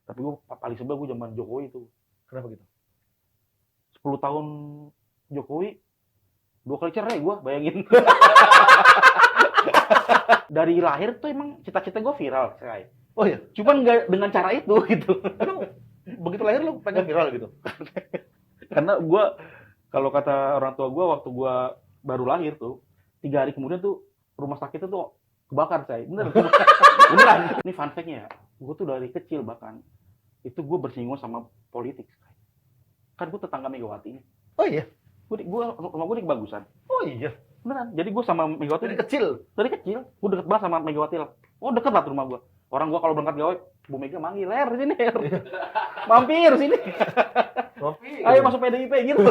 Tapi gue paling sebel gue zaman Jokowi itu. Kenapa gitu? 10 tahun Jokowi 2 kali cerai gue, bayangin. Dari lahir tuh emang cita-cita gue viral, cerai. Oh iya, Cuman nggak dengan cara itu gitu. emang begitu lahir lu pengen viral gitu? Karena gue, kalau kata orang tua gue waktu gue baru lahir tuh, 3 hari kemudian tuh rumah sakitnya tuh kebakar, say. Bener. Beneran. Ini fun fact-nya ya. Gue tuh dari kecil bahkan itu gue bersinggungan sama politik. Kan gue tetangga Megawati. Oh iya, Rumah gue di Kebagusan. oh iya. Beneran. Jadi gue sama Megawati Dari kecil. gue deket banget sama Megawati lah. Oh, deket lah tuh rumah gue. Orang gue kalau berangkat gawe, Bu Mega manggil, sini, mampir sini. Ngopi. Ayo masuk PDIP gitu.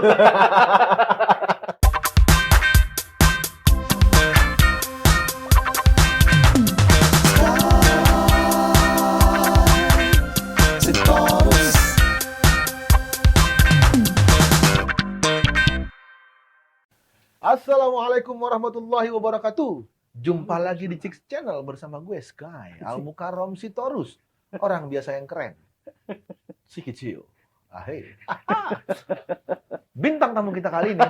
Assalamualaikum warahmatullahi wabarakatuh. Jumpa lagi di Chicks Channel bersama gue Sky Al-Mukarram Sitorus, orang biasa yang keren, si kecil. Ahai. Bintang tamu kita kali ini.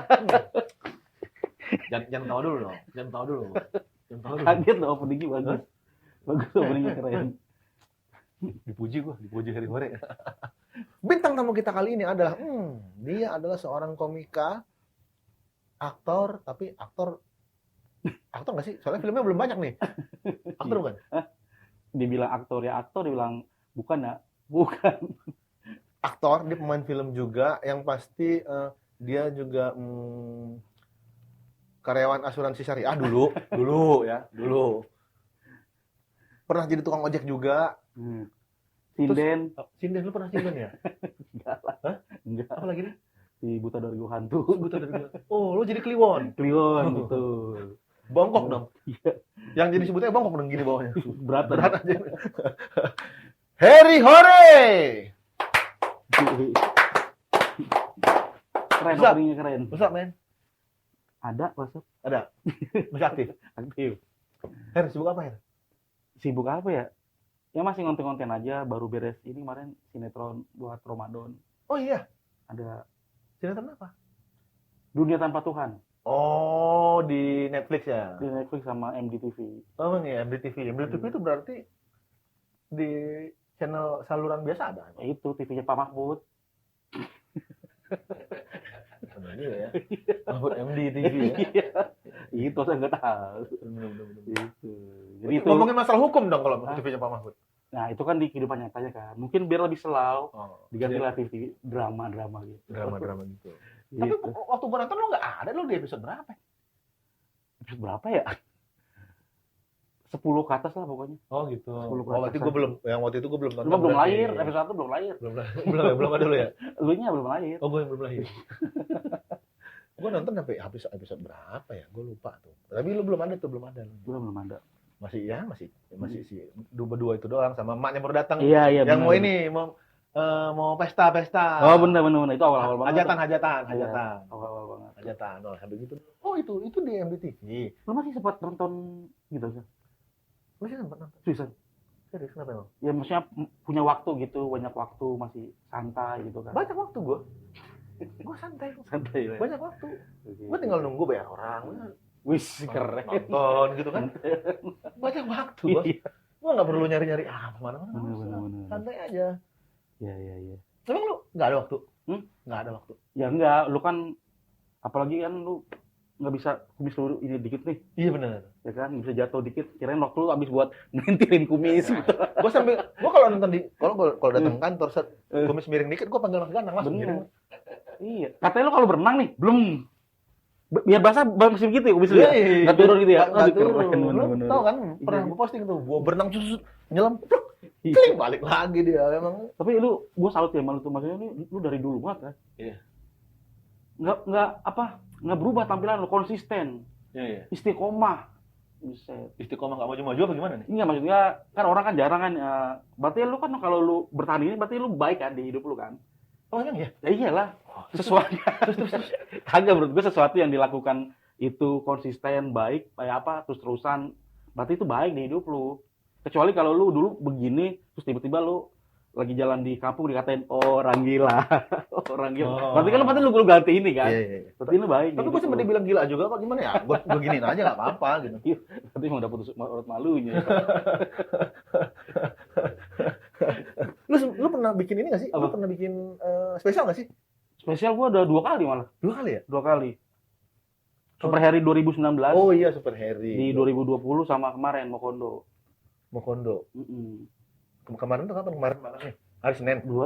Jangan tahu dulu dong. Jangan tahu dulu. Kaget loh, openingnya bagus. Bagus, openingnya keren. Dipuji hari-hari. Bintang tamu kita kali ini adalah, dia adalah seorang komika, aktor, tapi aktor nggak sih? Soalnya filmnya belum banyak nih. Aktor bukan? Dibilang aktor ya aktor, dibilang bukan ya bukan. Aktor, dia pemain film juga. Yang pasti dia juga karyawan asuransi syariah dulu ya. Pernah jadi tukang ojek juga. Sinden. Sinden, lu pernah sinden ya? Enggak lah. Hah? Enggak. Apa lagi nih? Si Buta dari Hantu. Oh, lu jadi kliwon. Kliwon, betul. Bongkok dong. Iya. Yang jadi sebutnya bongkok dong gini bawahnya. Berat Berat aja. Harry Hore. Keren, Bisa. openingnya keren. Besar, men. Ada, masuk. Ada. Masih aktif. Aktif. Her, sibuk apa, Her? Sibuk apa ya? Ya masih ngonten-ngonten aja, baru beres ini kemarin sinetron buat Ramadan. Oh iya, Ada sinetron apa? Dunia Tanpa Tuhan Oh, di Netflix ya? di Netflix sama MDTV. Oh, iya, MDTV. MDTV itu berarti di channel saluran biasa ada? Itu TV-nya Pak Mahfud. Benar juga ya. Mahfud MDTV ya? Iya. Itu saya nggak tahu. Benar. Itu. Jadi itu. Ngomongin masalah hukum dong kalau TV-nya Pak Mahfud. Nah, itu kan di kehidupan nyatanya kan. Mungkin biar lebih selau, Oh, digantilah TV drama-drama gitu. drama gitu. Gitu. Tapi waktu gua nonton lu nggak ada lu di episode berapa? Episode berapa ya? 10 ke atas lah pokoknya. Oh gitu. 10 ke Oh, berarti atas. gua belum, yang waktu itu gua belum nonton. Lu belum berarti. lahir, episode 1 belum lahir. Belum ada lu ya? Elunya belum lahir. Oh, gua yang belum lahir. Gua nonton sampai habis episode berapa ya? Gua lupa tuh. Tapi lu belum ada. Belum ada. Masih si berdua itu doang sama emaknya baru datang. Iya, Yang benar. mau pesta. Oh, bener. Itu awal-awal banget. Hajatan. Awal-awal banget. Hajatan. Oh, sampai gitu. Oh, itu di MDTV. Lu masih sempat nonton gitu kan? Masih sempat nonton. Seriusan? Serius kenapa emang? Ya maksudnya punya waktu gitu, banyak waktu, masih santai gitu kan. Banyak waktu gua. Gua santai. Santai ya. Banyak waktu. Gua tinggal nunggu bayar orang. Wis, keren. Nonton gitu kan. Banyak waktu gua. Iya. Gua nggak perlu nyari-nyari mana-mana. Bener. Santai aja. Iya. Emang lu nggak ada waktu? Nggak ada waktu. Ya enggak, lu kan apalagi kan lu nggak bisa kumis lu ini dikit nih, Iya benar. ya kan? Bisa jatuh dikit, kirain waktu lu habis buat ngentilin kumis gitu. Gua kalau nonton kalau datang kantor set kumis miring dikit gua panggil Mas Ganang langsung Bener. miring. Iya. Katanya lu kalau berenang nih, belum biar basah masih begitu ya kumis lu ya? Iya, Nggak turun gitu ya? Nggak Aduh, turun. keren, Lu bener. tau kan pernah Iya. gua posting tuh, gua berenang nyelam, Iya. kling balik lagi dia emang. Tapi gua salut ya malu tuh, maksudnya lu dari dulu banget kan? Iya. Nggak berubah tampilan lu, konsisten, Iya. istiqomah. Buset. Istiqomah nggak maju-maju apa gimana nih? Iya, maksudnya kan orang kan jarang kan, berarti lu kan kalau lu bertahan ini berarti lu baik kan di hidup lu kan? Oh emang ya? Ya iyalah, sesuatu. Kagak, menurut gue sesuatu yang dilakukan itu konsisten, baik, kayak apa, terus-terusan, berarti itu baik di hidup lu. Kecuali kalau lu dulu begini, terus tiba-tiba lu lagi jalan di kampung dikatain orang gila. Orang gila. Oh. Berarti kan lu ganti ini kan. Iya, iya. Berarti lu baik. Tapi gue gitu. sempat dibilang gila juga kok, gimana ya? Gue giniin aja nggak apa-apa gitu. Berarti emang udah putus urut malunya. Lu pernah bikin ini nggak sih? Lu Apa? pernah bikin spesial nggak sih? Spesial gua udah 2 kali malah. 2 kali ya? 2 kali. Super Harry 2019 Oh iya, Super Harry. di 2020 sama kemarin Mokondo. Mokondo. Mm-mm. Kemarin tuh kapan? Kemarin banget nih. Hari Senin. Dua.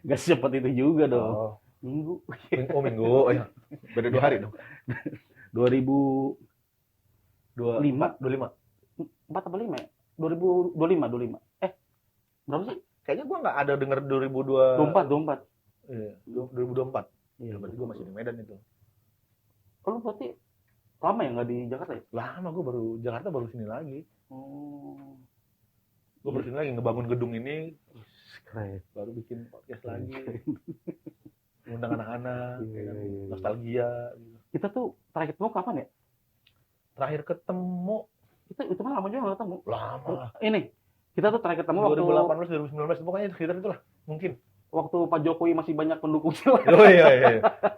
Gak secepat itu juga dong. Oh, Minggu. Minggu. Oh iya. Beda 2 hari dong. 2005. 25. 4 apa 5 ya? 2025. Berapa sih? Kayaknya gua nggak ada denger 2002. 24. Iya, 2024. Iya, Berarti gua masih di Medan itu. Kalau berarti lama ya nggak di Jakarta ya? Lama gua baru Jakarta baru sini lagi. Oh. Gua baru sini lagi ngebangun gedung ini, Keren. baru bikin podcast lagi. Undang anak-anak, Iya, ya kan? iya, iya. Nostalgia gitu. Kita tuh terakhir ketemu kapan ya? Terakhir ketemu Itu kan lama juga nggak ketemu. lama lah. Ini kita tuh terakhir ketemu 2018 2019 pokoknya sekitar itulah mungkin. waktu Pak Jokowi masih banyak pendukungnya. Oh iya iya.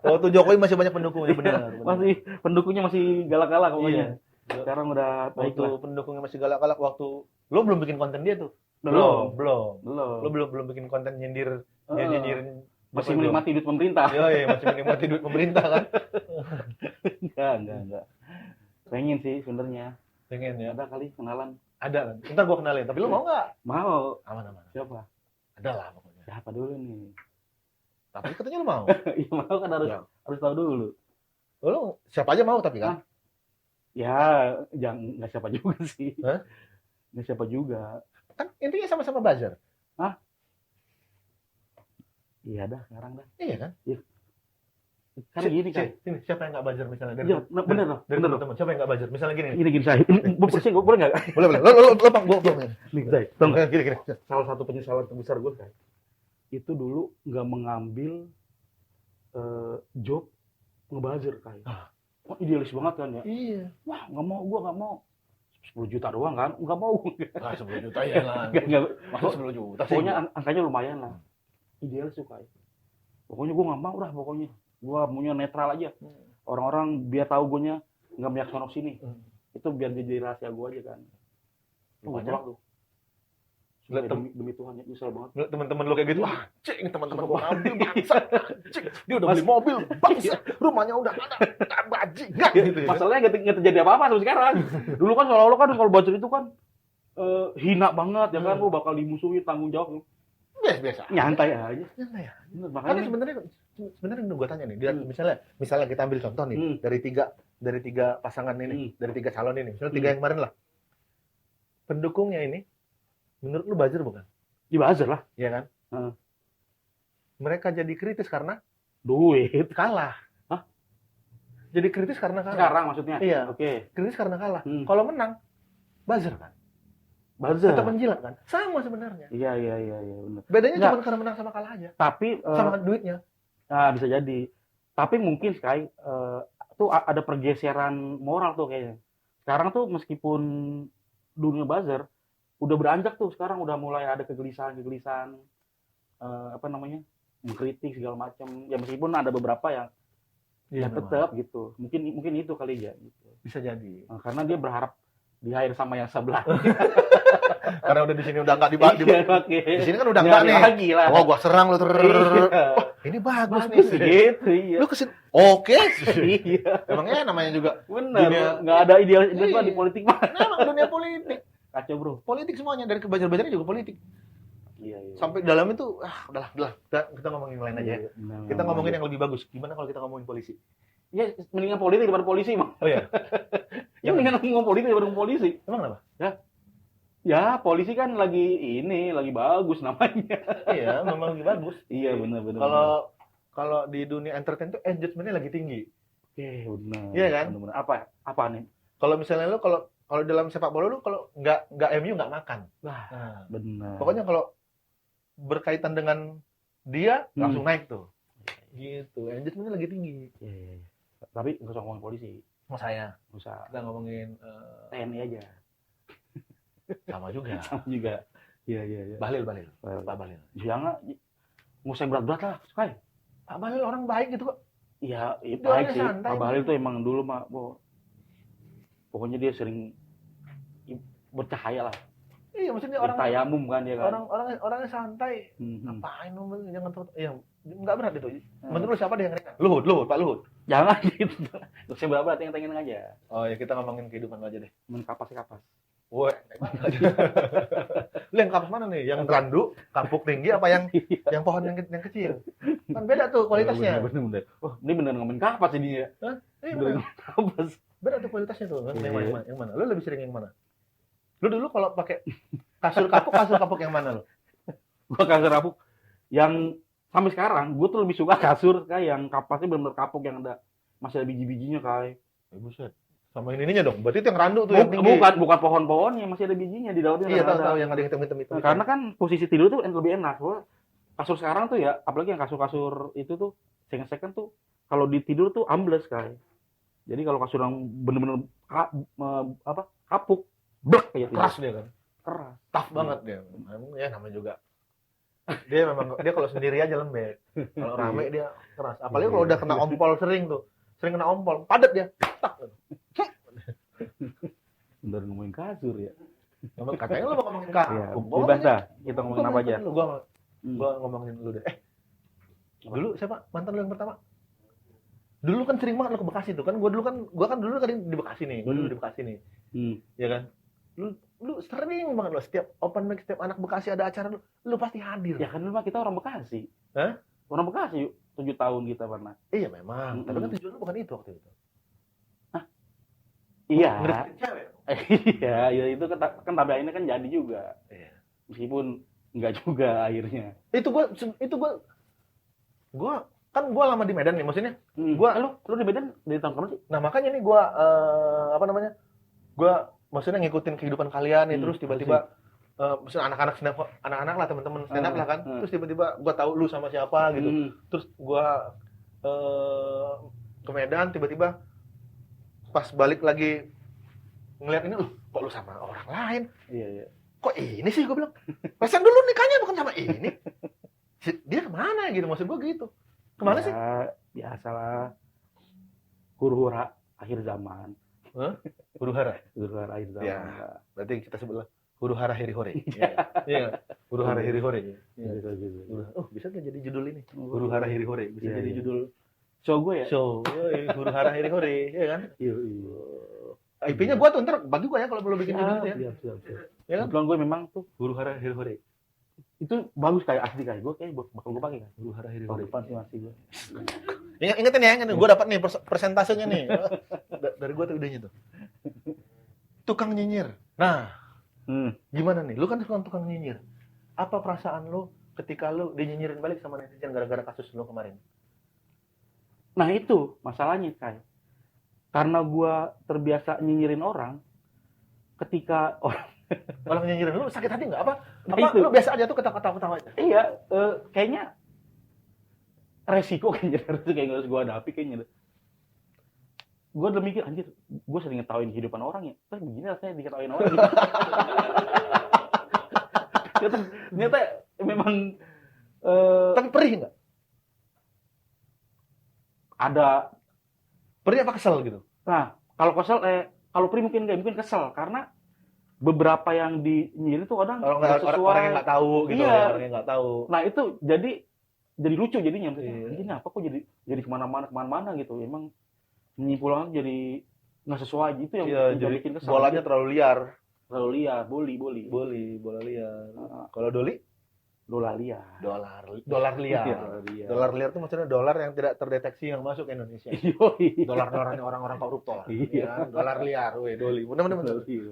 Waktu Jokowi masih banyak pendukungnya benar. Masih pendukungnya masih galak-galak pokoknya. Iya. Sekarang udah baik Waktu lah. pendukungnya masih galak-galak waktu lo belum bikin konten dia tuh. Belum. Belum. Belum. Lo belum bikin konten nyindir Heeh. nyinyirin Masih Jokowi belum. menikmati duit pemerintah. Iya, iya, masih menikmati duit pemerintah kan. Enggak. Pengen sih sebenarnya. Pengen ya. Ada kali kenalan. Ada kan. Ntar gua kenalin, tapi lo mau nggak? Mau. Aman. Siapa? Ada lah pokoknya. Siapa dulu nih? Tapi katanya lo mau. Iya mau kan harus Ya. harus tahu dulu. Lo siapa aja mau tapi kan? Ya, jangan nggak siapa juga sih. Hah? Nggak siapa juga. Kan intinya sama-sama buzzer. Iya dah, sekarang dah. Iya kan? Kan gini kan. Sini, siapa yang nggak buzzer misalnya? Iya, bener loh. Dari Bener loh. teman-teman. Siapa yang nggak buzzer? Misalnya gini. Gini saya. Gue bersih, gue boleh nggak? Boleh. Lo Bang, gua. Nih, Zai. Tau nggak? Gini. Salah satu penyesalan terbesar gue kan, itu dulu nggak mengambil job ngebuzzer kayak. Wah, idealis banget kan ya. Iya. Wah, gue nggak mau. 10 juta doang kan? Nggak mau. Ah, 10 juta ya lah. Nggak. Masuk 10 juta sih. Pokoknya angkanya lumayan lah. Idealis tuh kayak. Pokoknya gue nggak mau lah pokoknya. Gue maunya netral aja. Orang-orang biar tahu gue nya nggak banyak sono sini. Itu biar jadi rahasia gue aja kan. Tuh, Makanya? tolak tuh. Lihat Demi Tuhan ya, nyesel banget. Lihat teman-teman lo kayak gitu, wah, cing teman-teman gua ngambil bangsa, cing dia udah beli mobil, bangsa, rumahnya udah ada, bajingan gitu ya. Masalahnya nggak terjadi apa-apa sampai sekarang. Dulu kan seolah-olah kan kalau buzzer itu kan hina banget ya kan, lu bakal dimusuhin, tanggung jawab. Biasa. Nyantai aja. Nyantai ya. Bener, Karena makanya sebenarnya gua tanya nih, misalnya kita ambil contoh nih dari tiga pasangan ini, dari 3 calon ini, misalnya 3 yang kemarin lah. Pendukungnya ini menurut lu buzzer bukan? di buzzer lah. Iya kan? Mereka jadi kritis karena Duit. kalah. Hah? Jadi kritis karena kalah. Sekarang maksudnya? Iya. Oke. Kritis karena kalah. Kalau menang, buzzer kan? Buzzer. Tetap menjilat kan? Sama sebenarnya. Iya, benar. Bedanya Nggak. cuma karena menang sama kalah aja. Tapi Sama duitnya. bisa jadi. Tapi mungkin Sky tuh ada pergeseran moral tuh kayaknya. Sekarang tuh meskipun dunia buzzer udah beranjak tuh, sekarang udah mulai ada kegelisahan mengkritik segala macam. Ya meskipun ada beberapa yang Iya, tetap gitu. Mungkin itu kali ya gitu. bisa jadi. Karena dia berharap di hire sama yang sebelah. Karena udah di sini udah nggak dibagi. Iya, oke. Di sini kan udah nggak nih. lagi lah. Oh, gua serang lu. Iya. Ini bagus Bagus nih. gitu, iya. Lu kesini. Oke. Iya. Emangnya namanya juga Bener, nggak ada idealis Iya. di politik mah. memang dunia politik. Kacau bro. Politik semuanya dari kebajar-bajarnya juga politik. Iya. Sampai dalam itu udahlah. Kita ngomongin yang lain aja ya. Kita ngomongin yang lebih bagus. Gimana kalau kita ngomongin polisi? Ya, mendingan politik daripada polisi mah. Oh iya. Ya mendingan ngomong politik daripada ngomong polisi. Emang kenapa? Ya, polisi kan lagi bagus namanya. Iya, memang lebih bagus. Iya, benar. Kalau di dunia entertain tuh engagement-nya lagi tinggi. Oke, benar. Iya kan? Benar. Apa nih? Kalau misalnya lu kalau dalam sepak bola lu kalau nggak MU nggak makan. Wah, Nah, benar. pokoknya kalau berkaitan dengan dia langsung naik tuh. Gitu. Engagementnya lagi tinggi. Iya. Tapi nggak usah ngomongin polisi. Sama saya. Nggak usah. Kita ngomongin TNI aja. Sama juga. Sama juga. Iya, iya, iya. Bahlil. Pak Bahlil. Jangan, nggak usah berat-berat lah, Sky. Pak Bahlil orang baik gitu kok. Iya, Dia baik orangnya sih. santai, Pak Bahlil tuh emang dulu mah, pokoknya dia sering bercahaya lah. Iya, maksudnya orang Bertayamum kan dia kan. orangnya santai. Mhm. Ngapain lu jangan tuh ya enggak berat itu. Menurut lu siapa deh yang ringan? Luhut, Pak Luhut. Jangan gitu. Nggak usah berat-berat, yang tengen aja. Oh ya kita ngomongin kehidupan lu aja deh. Main kapas-kapas. Woi, lu yang kapas mana nih? Yang randu, kapuk tinggi apa yang pohon yang kecil? Kan beda tuh kualitasnya. Bener. Wah, ini bener ngomongin kapas ini ya. Hah? Iya, Bener bener. ngomongin kapas. Beda tuh kualitasnya tuh. Kan? Iya. Yang mana? Lu lebih sering yang mana? Lu dulu kalau pakai kasur kapuk yang mana lu? Gua kasur kapuk yang sampai sekarang gue tuh lebih suka kasur kayak yang kapasnya bener-bener kapuk yang masih ada biji-bijinya kayak. Buset. Sama ininya dong. Berarti itu yang randu tuh yang tinggi. Bukan pohon-pohonnya, masih ada bijinya di dalamnya. Iya, tahu yang ada hitam-hitam itu. Nah, karena kan posisi tidur tuh lebih enak. Gua kasur sekarang tuh ya, apalagi yang kasur-kasur itu tuh second tuh kalau ditidur tuh ambles kayak. Jadi kalau kasur yang bener-bener kapuk, blek kayak keras dia kan. Keras. Tough banget dia. Emang ya namanya juga. Dia kalau sendiri aja lembek. Kalau rame dia keras. Apalagi kalau udah kena ompol sering kena ompol, padat dia. Tak. Bener ngomongin kasur ya. Katanya lu mau ngomongin kapuk. Iya, bebas dah. Kita ngomongin apa aja. Gua ngomongin lu deh. Dulu siapa mantan lu yang pertama? Dulu kan sering banget lu ke Bekasi tuh kan. Gua kan dulu kan di Bekasi nih. Gua dulu di Bekasi nih. Ya kan? Lu sering banget lu setiap open mic, setiap anak Bekasi ada acara lu pasti hadir. Ya kan dulu mah kita orang Bekasi. Hah? Orang Bekasi 7 tahun kita pernah. Iya memang. Tapi kan tujuan lu bukan itu waktu itu. Iya. Ngedeketin cewek. Iya, itu kan tapi akhirnya kan jadi juga. Iya. Meskipun enggak juga akhirnya. Itu gua kan gua lama di Medan nih maksudnya. Lu di Medan dari tahun kapan sih? Nah, makanya nih gua gua maksudnya ngikutin kehidupan kalian nih terus tiba-tiba misalnya anak-anak lah teman-teman stand up lah kan. Terus tiba-tiba gua tahu lu sama siapa gitu. Terus gua ke Medan tiba-tiba pas balik lagi ngeliat ini, kok lu sama orang lain? Iya. Kok ini sih gue bilang? Perasaan dulu nikahnya bukan sama ini. Dia kemana gitu? Maksud gue gitu. Kemana sih? Biasalah. Huru-hara akhir zaman. Huru-hara? Huru-hara akhir zaman. Ya, berarti kita sebutlah huru-hara hiri-hore. Iya. Huru-hara hiri-hore. Oh, bisa nggak jadi judul ini? Huru-hara hiri-hore. Bisa jadi judul show gue ya? Show. Huru-hara hiri-hore. Iya kan? Iya. IP-nya gua tuh ntar bagi gua ya kalau perlu bikin judul itu ya. Siap. Ya kan? Kebetulan gue memang tuh Huru-hara hiri-hore. itu bagus kayak asli kayak gue bakal gue pakai kan. Huru-hara Tahun hiri-hore. depan sih masih gue. Ingetin ya, gue dapat nih persentasenya nih. Dari gua tuh idenya tuh. Tukang nyinyir. Nah, gimana nih? Lu kan tukang nyinyir. Apa perasaan lu ketika lu dinyinyirin balik sama netizen gara-gara kasus lu kemarin? Nah itu masalahnya kayak. Karena gue terbiasa nyinyirin orang, ketika orang nyinyirin lu sakit hati nggak? Apa itu. Lu biasa aja tuh ketawa aja? Iya, kayaknya resiko kayaknya itu kayak harus gue hadapi kayaknya. Gue udah mikir anjir, gue sering ngetawain kehidupan orang ya, terus begini rasanya diketawain orang gitu. ternyata memang Tapi perih nggak? ada. Perih apa kesel gitu? Nah, kalau kesel, kalau perih mungkin kesel karena beberapa yang dinyinyirin tuh kadang nggak sesuai. Orang yang nggak tahu gitu. Iya. Orang yang nggak tahu. Nah itu jadi lucu jadinya. Iya. Ini apa kok jadi kemana-mana gitu. Emang menyimpulkan jadi nggak sesuai gitu yang jadi bikin kesel. bolanya terlalu liar. Boli. Bola liar. Kalau doli? Dolar liar. Dolar liar. Iya. Dolar liar itu maksudnya dolar yang tidak terdeteksi yang masuk ke Indonesia. Dolar-dolarnya orang-orang koruptor. Iya. Ya, dolar liar, doli. Benar.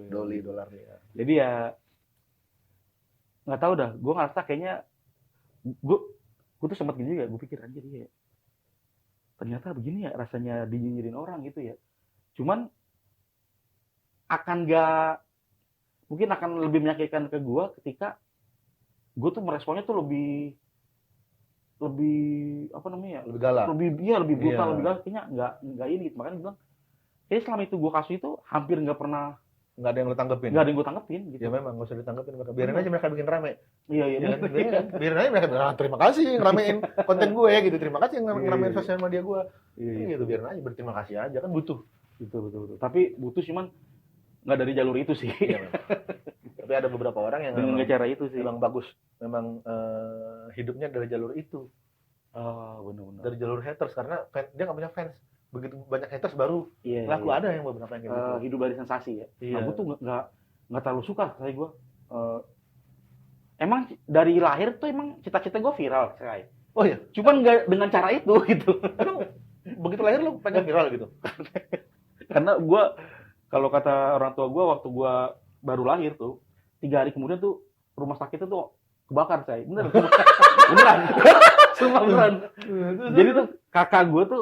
Doli, dolar liar. Jadi ya nggak tahu dah. Gue ngerasa kayaknya gue tuh sempat gini juga. Gue pikir anjir ya. Ternyata begini ya rasanya dinyinyirin orang gitu ya. Cuman mungkin akan lebih menyakitkan ke gue ketika gue tuh meresponnya tuh lebih apa namanya ya, lebih galak, lebih brutal, Iya. lebih galak. Kayaknya nggak ini gitu. Makanya bilang kayaknya selama itu gue kasih itu hampir nggak pernah nggak ada yang lu tanggepin. nggak ada yang gue tanggepin gitu. Ya memang nggak usah ditanggepin mereka. Biarin aja mereka bikin rame. Iya iya. Ya kan? Biarin aja mereka bilang, terima kasih yang ngeramein konten gue gitu. Terima kasih yang Iya, ngeramein iya. sosial media gue. Iya, iya. Gitu, biarin aja berterima kasih aja kan butuh. Betul. Tapi butuh cuman nggak dari jalur itu sih. Iya, memang. Tapi ada beberapa orang yang Dengan memang, cara itu sih. memang bagus, memang hidupnya dari jalur itu, Oh, benar-benar. dari jalur haters karena dia nggak punya fans. Begitu banyak haters baru Iya. laku. Iya. Ada yang beberapa yang kayak gitu. Hidup dari sensasi ya. Iya. Nah, gue tuh nggak terlalu suka saya gue. Emang dari lahir tuh emang cita-cita gue viral, say. Oh iya, Cuman nggak dengan cara itu gitu. emang begitu lahir lu pengen viral gitu. Karena gue kalau kata orang tua gue waktu gue baru lahir tuh 3 hari kemudian tuh rumah sakit itu tuh kebakar, say. Bener. Beneran. Sumpah beneran. Jadi tuh kakak gue tuh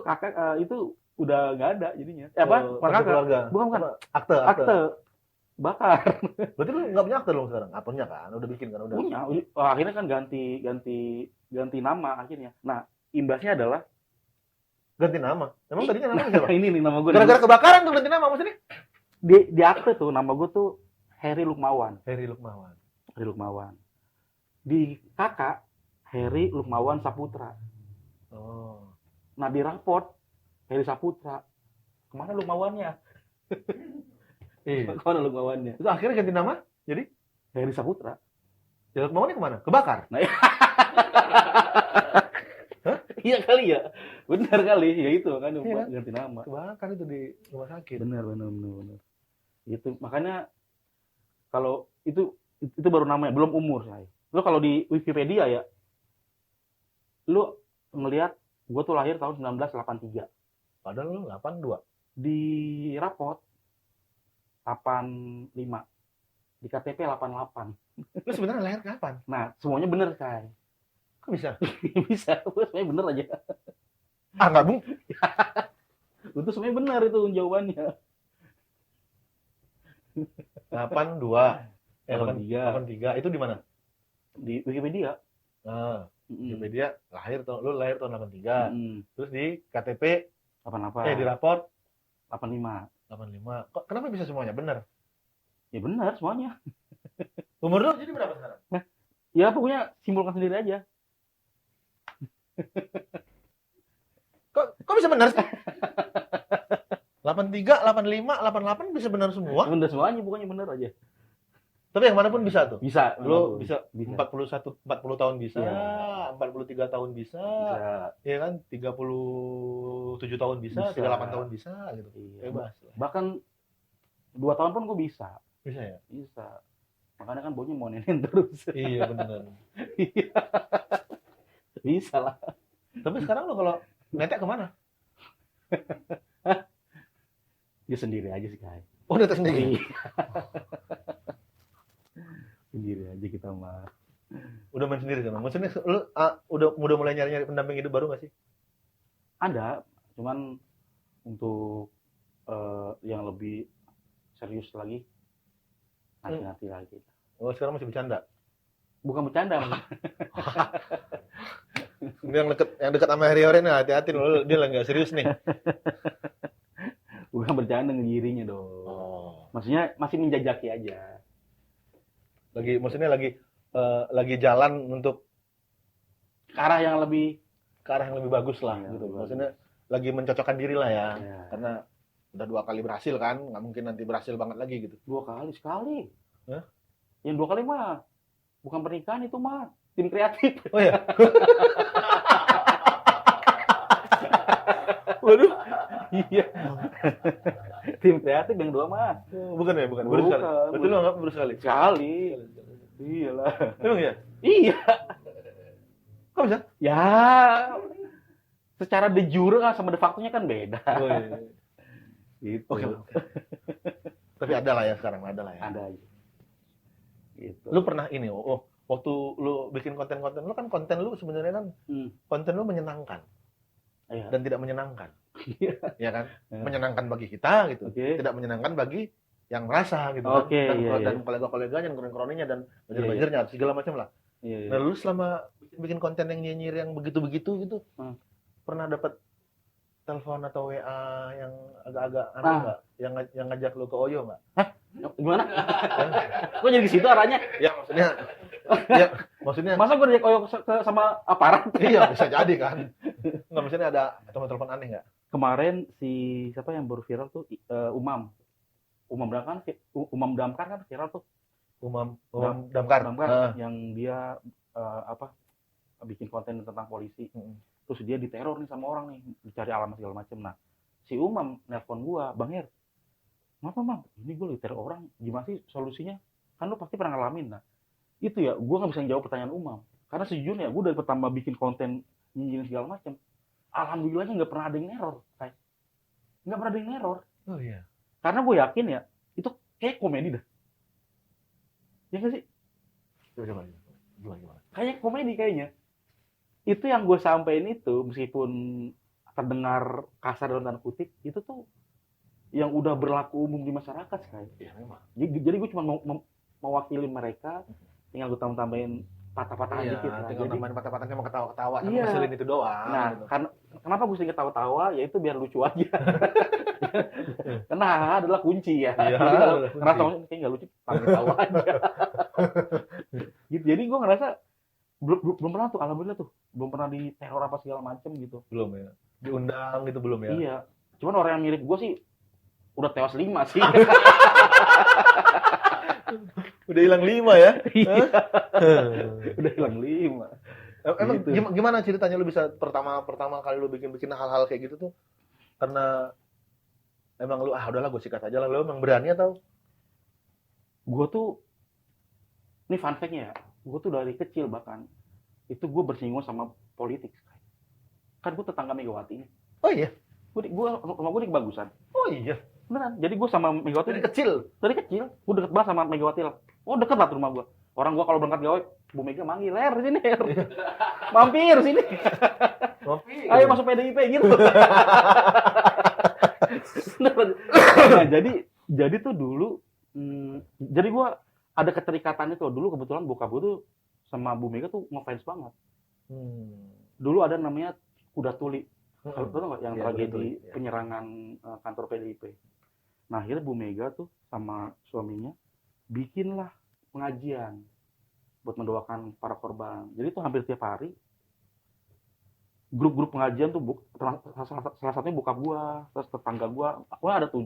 itu udah nggak ada jadinya. Oh, Bukan kakak. keluarga. Bukan. Apa? Akte. Akte bakar. Berarti lu nggak punya akte dong sekarang? Ah, punya kan? Udah bikin kan? Udah. Punya. Akhirnya kan ganti nama akhirnya. Nah, imbasnya adalah Ganti nama. Emang tadinya nama siapa? ini nih nama gue. Gara-gara kebakaran tuh ganti nama maksudnya? Di akte tuh nama gue tuh Heri Lukmawan. Heri Lukmawan. Heri Lukmawan. Di kakak Heri Lukmawan Saputra. Oh. Nah, di raport Heri Saputra. Kemana Lukmawannya? Iya. Kemana Lukmawannya? Itu akhirnya ganti nama jadi Heri Saputra. ya Lukmawannya kemana? Kebakar. Iya kali ya. Benar kali. Ya itu kan Iya kan? ganti nama. Kebakar itu di rumah sakit. Benar. Itu makanya kalau itu baru namanya, belum umur saya. Lo kalau di Wikipedia ya, lo ngelihat gue tuh lahir tahun 1983. Padahal lu 82. Di raport 85. Di KTP 88. Lu sebenarnya lahir kapan? Nah, semuanya bener, Kai. Kok bisa? Bisa, semuanya bener aja. Ah, enggak, Bung. Itu semuanya benar itu jawabannya. 82. 83. 83. Itu di mana? Di Wikipedia. Nah, Mm-mm. Wikipedia lu lahir tahun 83. Mm-mm. Terus di KTP 88. di raport 85. 85. Kok kenapa bisa semuanya? Benar. Ya benar semuanya. Umur lu jadi berapa sekarang? Ya pokoknya simpulkan sendiri aja. Kok bisa benar sih? 83, 85, 88 bisa benar semua. Bener semuanya, pokoknya bener aja. Tapi yang mana pun bisa tuh. Bisa. Lu bisa Bisa. 40 tahun bisa, Iya. 43 tahun bisa, Bisa. ya kan? 37 tahun bisa, Bisa. 38 tahun bisa gitu. Iya. Bebas. Bahkan 2 tahun pun gue bisa. Bisa ya? Bisa. Makanya kan baunya mau nenek terus. Iya benar. Bisa lah. Tapi sekarang lo kalau netek kemana? Ya sendiri aja sih, Kai. Oh, netek sendiri. Iya. Sendiri aja kita mah. Udah main sendiri kan? Maksudnya lu udah mulai nyari pendamping hidup baru gak sih? Ada, cuman untuk yang lebih serius lagi nanti lagi. Oh, sekarang masih bercanda. Bukan bercanda, Mas. Yang dekat sama Harry Oren, hati-hati lo, dia lagi nggak serius nih. Bukan bercanda, ngegirinya dong. Oh. Maksudnya masih menjajaki aja. Maksudnya lagi jalan untuk Ke arah yang lebih bagus lah Iya, gitu. lebih Maksudnya lagi mencocokkan diri lah ya. ya, Karena udah 2 kali berhasil kan, nggak mungkin nanti berhasil banget lagi gitu. 2 kali sekali. Hah? Yang 2 kali mah bukan pernikahan, itu mah tim kreatif. Oh ya. Waduh. Iya. Tim kreatif yang 2 mah. Bukan ya, bukan. Baru sekali. Bukan. Betul lo nggak baru sekali. Sekali. Iyalah. Emang ya? Iya. Kok bisa? Ya. Secara de jure kan sama de facto-nya kan beda. Oh, iya. Gitu. Oke. Tapi ada lah ya sekarang, ada lah ya. Ada aja. Gitu. Lu pernah ini, waktu lu bikin konten-konten lu kan konten lu sebenarnya kan konten lu menyenangkan Iya. dan tidak menyenangkan. Iya. Ya kan? Iya. Menyenangkan bagi kita gitu. Oke. Tidak menyenangkan bagi yang merasa gitu Oke, kan. iya, Dan kolega-koleganya, kroninya dan Iya, belajar-belajarnya segala macam lah. Iya, iya. Nah, lu selama bikin konten yang nyinyir yang begitu-begitu gitu, pernah dapat telepon atau WA yang agak-agak aneh nggak? Yang ngajak lu ke Oyo nggak? Gimana? Kok jadi ke situ arahnya? Ya maksudnya Masa gue diajak oyok sama aparat? iya bisa jadi kan. Nggak, maksudnya ada telepon aneh nggak? Kemarin si siapa yang baru viral tuh Umam Damkar kan viral tuh. Umam Damkar. Yang dia bikin konten tentang polisi. Terus dia diteror nih sama orang nih, dicari alamat segala macem. Nah, si Umam nelpon gua, Bang Her, kenapa Bang? Ini gue diteror orang, gimana sih solusinya? Kan lu pasti pernah ngalamin. Nah, itu ya, gua nggak bisa jawab pertanyaan Umam. Karena sejujurnya, gua dari pertama bikin konten nyinyirin segala macem, alhamdulillahnya nggak pernah ada yang neror, nggak pernah ada yang neror. Oh iya. Karena gue yakin ya, itu kayak komedi dah. Ya nggak sih? Gimana? Kayak komedi kayaknya. Itu yang gue sampein itu, meskipun terdengar kasar dalam tanda kutip, itu tuh yang udah berlaku umum di masyarakat kayak. Iya memang. Jadi gue cuma mau mewakili mereka, tinggal gue tambahin patah-patah dikit lah. Tinggal tambahin patah-patahnya mau ketawa-ketawa, sama iya. ngeselin itu doang. Nah, gitu. Kenapa gue sering ketawa-tawa? Ya itu biar lucu aja. Karena adalah kunci ya. Iya, Jadi kalau ngerasa kayak nggak lucu, panggil tawa aja. Gitu. Jadi gue ngerasa belum pernah tuh, alhamdulillah tuh, belum pernah diteror apa segala macem gitu. Belum ya. Diundang gitu belum ya? Iya. Cuman orang yang mirip gue sih udah tewas 5 sih. Udah hilang 5 ya? Udah hilang 5. Emang gitu. Gimana ceritanya lu bisa pertama kali lu bikin hal-hal kayak gitu tuh? Karena emang lu udahlah gue sikat aja lah, lu emang berani atau? Gue tuh, ini fun fact-nya ya, gue tuh dari kecil bahkan itu gue bersinggungan sama politik. Kan gue tetangga Megawati. Oh iya? Rumah gue di Kebagusan. Oh iya? Beneran, jadi gue sama Megawati Dari kecil? Dari kecil, gue deket banget sama Megawati lah. Oh deket lah rumah gue. Orang gue kalau berangkat gawe, Bu Mega manggil, sini mampir sini. Mampir. Ayo masuk PDIP gitu. Nah, jadi tuh dulu, jadi gue ada keterikatan itu. Dulu kebetulan bokap gue tuh sama Bu Mega tuh ngefans banget. Dulu ada namanya Kuda Tuli. Tahu nggak yang tragedi penyerangan kantor PDIP. Nah akhirnya Bu Mega tuh sama suaminya bikinlah pengajian buat mendoakan para korban. Jadi tuh hampir tiap hari grup-grup pengajian tuh salah satunya bokap gua, terus tetangga gua ada 7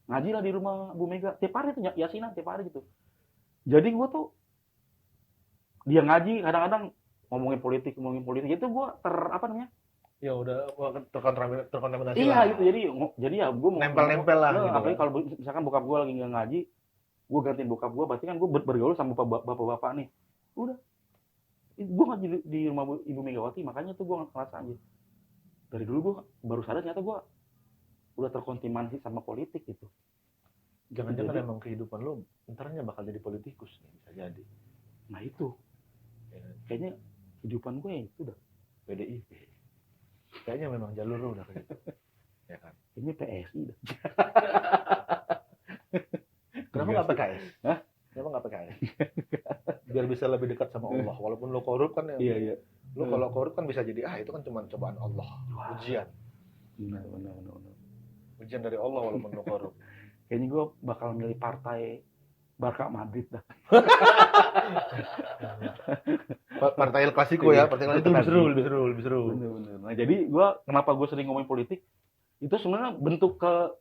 ngaji lah di rumah Bu Mega tiap hari tuh yasinan tiap hari gitu. Jadi gua tuh dia ngaji kadang-kadang ngomongin politik itu gua ya udah terkontaminasi. Iya gitu, jadi ya gue mau nempel lah gitu. Apalagi kalau misalkan bokap gue lagi nggak ngaji, gue gantiin bokap gue, berarti kan gue bergaul sama bapak-bapak nih. Udah, gue ngaji di rumah Ibu Megawati, makanya tuh gue ngerasa aja. Dari dulu gue baru sadar ternyata gue udah terkontaminasi sama politik gitu. Jangan-jangan emang kehidupan lo entarnya bakal jadi politikus nih, bisa jadi. Nah itu, kayaknya kehidupan gue ya itu udah PDIP. Kayaknya memang jalur lu udah kayak gitu. Ya kan? Ini PSI dah. Kenapa nggak PKS? Hah? Kenapa nggak PKS? Biar bisa lebih dekat sama Allah. Walaupun lo korup kan ya. Iya. Lo kalau korup kan bisa jadi itu kan cuma cobaan Allah. Ujian. Benar. Ujian dari Allah walaupun lo korup. Kayaknya gue bakal milih partai Barca Madrid dah. Partai El Clasico ya, partai itu lebih seru. Bener. Nah, jadi kenapa gue sering ngomongin politik? Itu sebenarnya bentuk ke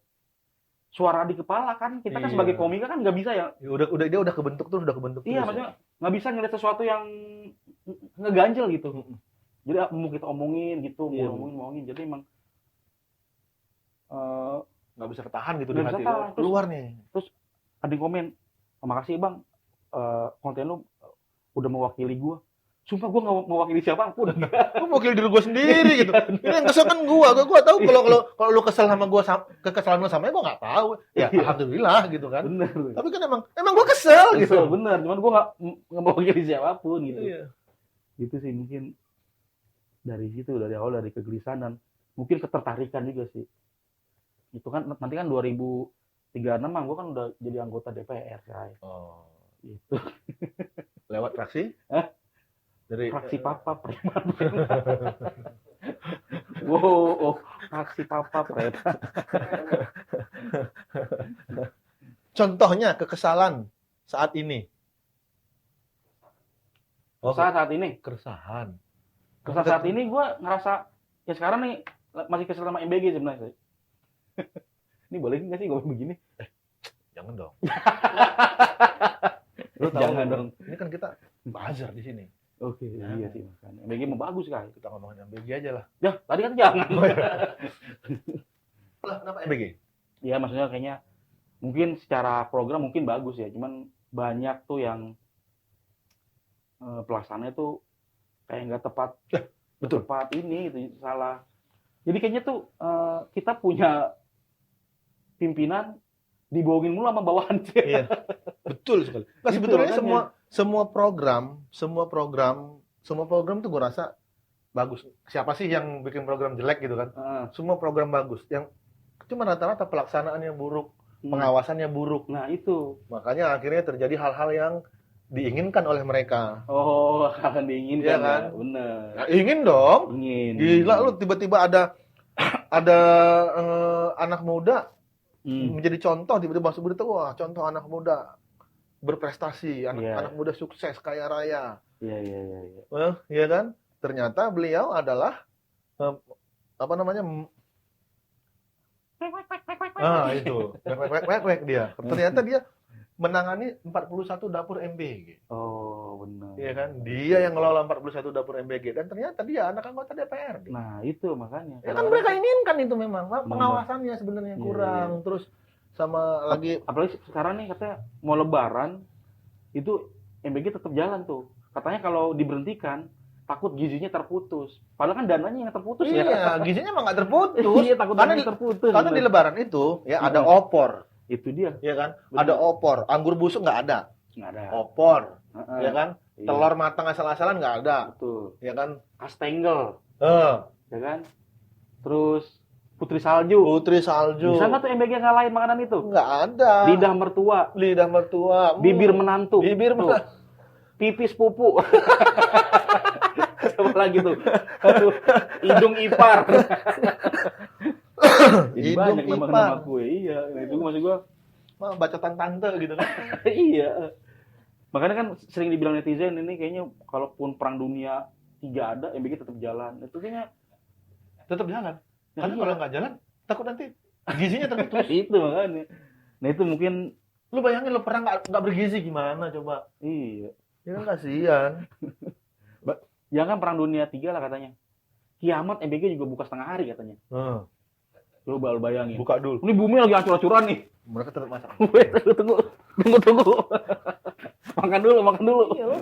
suara di kepala kan. Kita kan sebagai komika kan nggak bisa ya. Dia udah kebentuk terus. Iya, maksudnya nggak bisa ngeliat sesuatu yang ngeganjel gitu. Jadi mau kita omongin gitu, ngomongin. Jadi emang nggak bisa ketahan gitu di hati. Keluar nih. Terus ada yang komen, makasih bang, konten lu udah mewakili gue. Sumpah gue nggak mewakili siapapun. Gue mewakili diri gue sendiri gitu. Ini yang kesel kan gue tahu kalau lu kesel sama gue, kekesalan lu sama gue nggak tahu. Ya alhamdulillah gitu kan. Bener. Tapi kan emang gue kesel gitu. Bener, cuman gue nggak mewakili siapapun gitu. Iya. Gitu sih mungkin dari situ, dari awal, dari kegelisahan dan mungkin ketertarikan juga sih. Itu kan nanti kan 2036 gue kan udah jadi anggota DPR say. Oh. Gitu. Lewat fraksi? Dari fraksi papa preman. Wow, fraksi papa preman. Contohnya kekesalan saat ini. Saat ini. Keresahan. Saat ini gue ngerasa ya sekarang nih masih kesel sama MBG sebenarnya. Ini boleh nggak sih ngomong begini? Jangan dong. Lu tahu Jangan dong. Ini kan kita buzzer di sini. Oke, iya sih makanya. MBG mau bagus kali. Kita ngomongin MBG aja lah. Ya, tadi kan jangan. Lah, kenapa MBG? Ya maksudnya kayaknya mungkin secara program mungkin bagus ya, cuman banyak tuh yang pelaksanaannya tuh kayak nggak tepat. Betul. Tepat ini gitu, salah. Jadi kayaknya tuh kita punya pimpinan dibohongin mulu sama bawahan. Iya. Betul sekali. Nah, Itu sebetulnya makanya. semua program tuh gue rasa bagus. Siapa sih yang bikin program jelek gitu kan? Semua program bagus. Yang cuma rata-rata pelaksanaannya buruk, pengawasannya buruk. Nah itu. Makanya akhirnya terjadi hal-hal yang diinginkan oleh mereka. Oh, akan diinginkan Iya kan? ya? Bener. Nah, ingin dong. Ingin. Gila lu tiba-tiba ada anak muda menjadi contoh, tiba-tiba masuk berita, wah contoh anak muda berprestasi, anak muda sukses, kaya raya. Iya. Iya kan? Ternyata beliau adalah apa namanya? Itu. Wek dia. Ternyata dia menangani 41 dapur MBG. Oh, benar. Iya kan? Dia yang ngelola 41 dapur MBG dan ternyata dia anak anggota DPRD. Nah, itu makanya. Ya kan mereka inginkan itu memang. Pengawasannya sebenarnya kurang. Iya. Terus sama lagi apalagi sekarang nih katanya mau lebaran itu MBG tetap jalan tuh. Katanya kalau diberhentikan takut gizinya terputus. Padahal kan dananya yang terputus ya. Iya, gizinya emang nggak terputus. Iya, takut dananya terputus. Karena di lebaran itu ya ada opor. Itu dia. Iya kan? Betul. Ada opor. Anggur busuk nggak ada. Nggak ada. Opor. Ya kan? Iya. Telur matang asal-asalan nggak ada. Betul. Ya kan? Kastengel. Ya kan? Terus putri salju. Putri salju. Bisa nggak tuh MBG ngalahin makanan itu? Nggak ada. Lidah mertua. Lidah mertua. Bibir menantu. Bibir menantu. Pipis pupu. Coba lagi tuh. Aduh, hidung ipar. Jadi Hidung banyak ipar. nama-nama kue. Iya, nah, itu maksud gua. Bacotan tante gitu kan. Iya. Makanya kan sering dibilang netizen ini kayaknya kalaupun perang dunia 3 ada, MBG tetap jalan. Itu kayaknya Tetap jalan. Nah, Karena iya. kalau nggak jalan, takut nanti gizinya terputus. itu makanya. Nah itu mungkin Lu bayangin lu pernah nggak bergizi gimana coba? iya. Ya kan kasihan. Jangan perang dunia 3 lah katanya. Kiamat MBG juga buka setengah hari katanya. Coba lu bayangin. Buka dulu. Ini bumi lagi hancur-hancuran nih. Mereka tetap masak. Tunggu. Makan dulu. Iya, lo.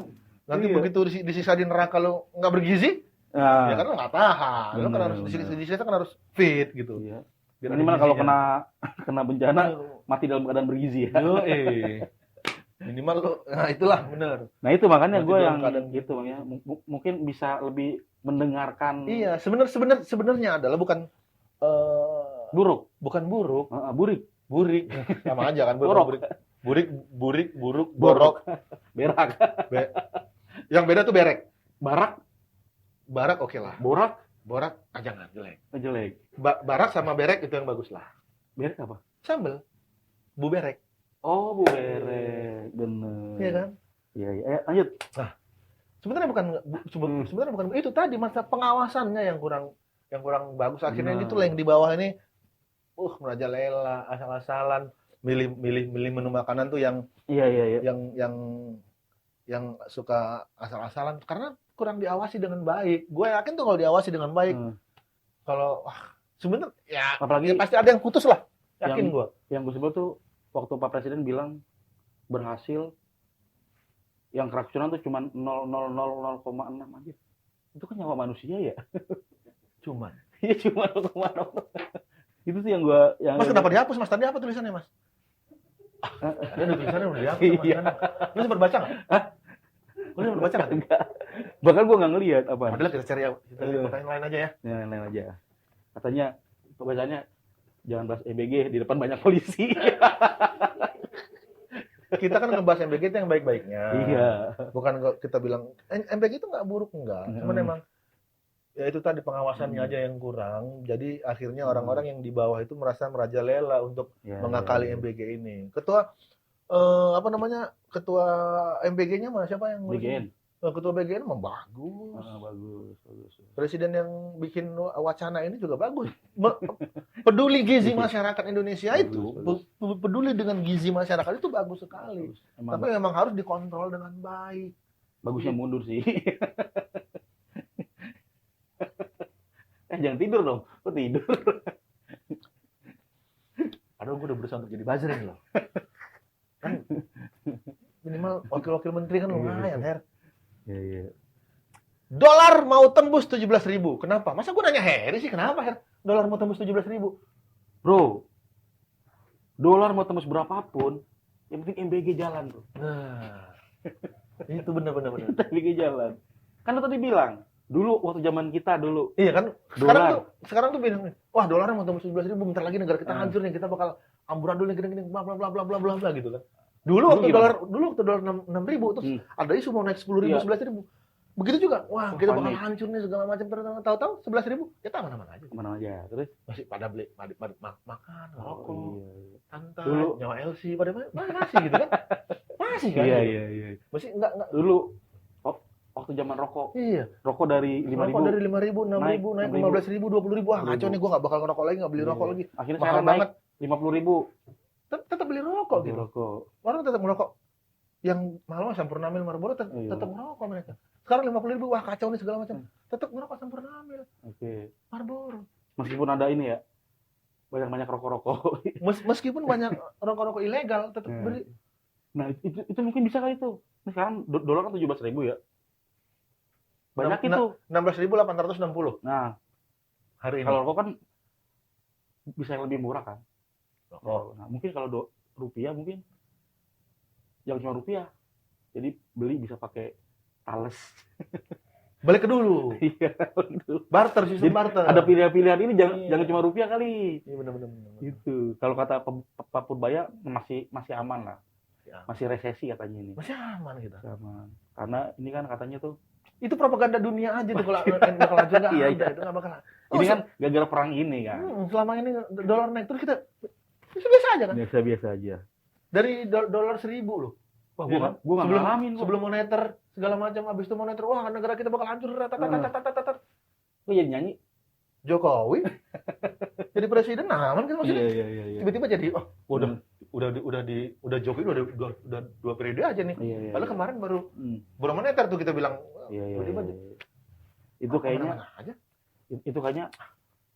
Nanti Iya. begitu disiksa di neraka lu nggak bergizi, ya kan lu nggak tahan. Lu kan harus disiksa kan harus fit gitu. Iya. Biar Ini ada mana kalau gizinya. kena bencana mati dalam keadaan bergizi ya. Minimal lu, nah itulah bener. Nah itu makanya Mati gue dalam yang keadaan gitu ya. Mungkin bisa lebih mendengarkan. Iya, sebenarnya adalah bukan Buruk. bukan buruk, Burik. sama aja kan Borok. buruk, borok. Berak. Yang beda tuh berek. Barak. Barak oke lah. Borak. Borak jangan jelek. Jelek. Barak sama berek itu yang bagus lah. Berek apa? Sambel. Bu berek. Oh, Bu Berek. Bener. Iya kan? Iya. Lanjut. Sebenarnya bukan itu tadi masa pengawasannya yang kurang bagus. Akhirnya Benar. itu lah yang di bawah ini merajalela, asal-asalan, milih menu makanan tuh yang Iya. yang suka asal-asalan karena kurang diawasi dengan baik. Gue yakin tuh kalau diawasi dengan baik, kalau sebenarnya ya Apalagi pasti ada yang putus lah. Yakin gue. yang gue sebut tuh waktu Pak Presiden bilang berhasil yang keracunan tuh cuma 0,0,0,6 aja. Itu kan nyawa manusia ya. Cuman. Iya cuma 0,0. Itu sih yang gue Mas kenapa dihapus Mas? Tadi apa tulisannya Mas? Ada tulisannya udah dihapus. Iya. Lu sempat baca nggak? Lu sempat baca nggak? Enggak. Bahkan gue nggak ngelihat apa. Padahal kita cari pertanyaan lain aja ya. Yang lain aja. Katanya pembacaannya jangan bahas EBG di depan banyak polisi. Kita kan ngebahas MBG itu yang baik-baiknya. Iya. Bukan kita bilang MBG itu nggak buruk enggak. Cuman emang Ya itu tadi pengawasannya aja yang kurang. Jadi akhirnya Hmm. orang-orang yang di bawah itu merasa merajalela untuk Ya, mengakali ya, ya. MBG ini. Ketua apa namanya? Ketua MBG-nya mana siapa yang ngurusin? BGN. Ketua BGN mah bagus. Bagus, bagus. Presiden yang bikin wacana ini juga bagus. Peduli gizi masyarakat Indonesia Bagus, itu, bagus. peduli dengan gizi masyarakat itu bagus sekali. Bagus. Emang Tapi memang harus dikontrol dengan baik. bagusnya mundur sih. Jangan tidur dong. Kok tidur? Padahal gue udah berusaha untuk jadi buzzer ini loh. Kan minimal wakil-wakil menteri kan lumayan, Her. Iya. Dolar mau tembus 17.000. Kenapa? Masa gue nanya Heri sih, kenapa, Her? Dolar mau tembus 17.000. Bro, dolar mau tembus berapapun, yang penting MBG jalan, bro. Nah, itu benar-benar. MBG jalan. Kan lo tadi bilang, dulu waktu zaman kita dulu. Iya kan? Dolar. Sekarang tuh bilang, wah dolar mau tembus 17.000, bentar lagi negara kita Ah. hancur nih, kita bakal amburadul nih, gini-gini, bla bla bla bla bla bla bla gitu kan. Dulu waktu dolar 6.000 terus ada isu mau naik 10.000, Iya. 11.000. Begitu juga, wah kita bakal panik. hancur nih segala macam. Tahu-tahu 11.000, kita aman-aman aja. Kemana aja. Terus? Masih pada beli makan, rokok, Iya. santai, Dulu. nyawa LC, pada masih gitu kan? Masih kan? Iya, gitu. iya. Masih enggak. Dulu, waktu zaman rokok. Iya. Rokok dari 5.000. Rokok dari 5.000, 6.000, naik 15.000, 20.000. Wah, kacau nih, gue nggak bakal ngerokok lagi, nggak beli rokok lagi. Akhirnya Mahal sekarang naik banget. 50.000. Tetap beli rokok gitu. Rokok. Orang tetap ngerokok. Yang mahal mah Sampurnamil, Marlboro Iya. tetap ngerokok mereka. Sekarang 50.000, wah kacau nih segala macam. Tetap ngerokok Sampurnamil, Oke. Marlboro. Meskipun ada ini ya, banyak rokok-rokok. Meskipun banyak rokok-rokok ilegal, tetap Iya. beli. Nah, itu mungkin bisa kali itu. Nah, sekarang dolar kan 17.000 ya. Banyak Nah, itu. 16.860 Nah, hari ini. kalau rokok kan bisa yang lebih murah kan. Rokok. Nah, mungkin kalau rupiah mungkin jangan cuma rupiah. Jadi beli bisa pakai tales. Balik ke dulu. Iya, gitu. Barter, sistem Jadi barter. ada pilihan-pilihan ini Iya. jangan cuma rupiah kali. Iya benar. Gitu. Kalau kata Pak Purbaya masih aman lah. Ya. Masih resesi katanya ini. Masih aman kita. Masih aman. Karena ini kan katanya tuh Itu propaganda dunia aja tuh kalau bakal hancur nggak Iya, ada, iya. itu nggak bakal. ini kan gara-gara perang ini kan. Selama ini dolar naik terus kita biasa aja kan. Biasa-biasa aja. Dari dolar 1.000 loh. Wah, Iya kan? Gua nggak ngalamin kok. sebelum moneter segala macam, habis itu moneter, wah negara kita bakal hancur. Gue jadi nyanyi. Jokowi jadi presiden, aman kan maksudnya. Iya. Tiba-tiba jadi, oh udah Jokowi udah 2 periode aja nih. Iya. Padahal kemarin baru Hmm. moneter tuh kita bilang. Iya. Tiba-tiba Itu kayaknya aman-aman aja. itu kayaknya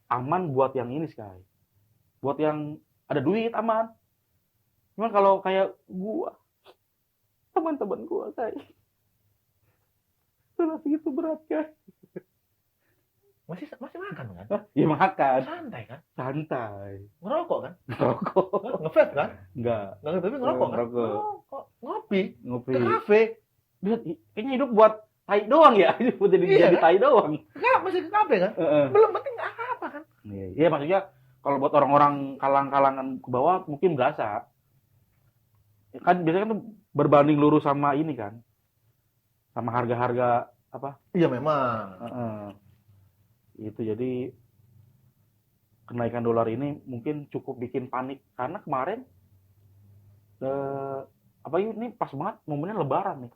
aman buat yang ini sekali. Buat yang ada duit aman. Cuman kalau kayak gua, teman-teman gua kayak sudah segitu berat kan? Masih makan kan? Ya makan, Santai kan? santai. Ngerokok kan? Ngerokok. Nge-vape kan? Enggak, Nggak tapi ngerokok kan? Ngerokok. Ngerokok. Ngopi. ngopi. Ke kafe. Kayaknya hidup buat tai doang ya, buat jadi Iya, kan? tai doang. Masih ke kafe kan? Belum penting apa kan? Iya, maksudnya kalau buat orang-orang kalangan ke bawah mungkin berasa. Kan biasanya kan tuh berbanding lurus sama ini kan. Sama harga-harga apa? Iya memang. Itu jadi kenaikan dolar ini mungkin cukup bikin panik karena kemarin ini pas banget momennya lebaran nih.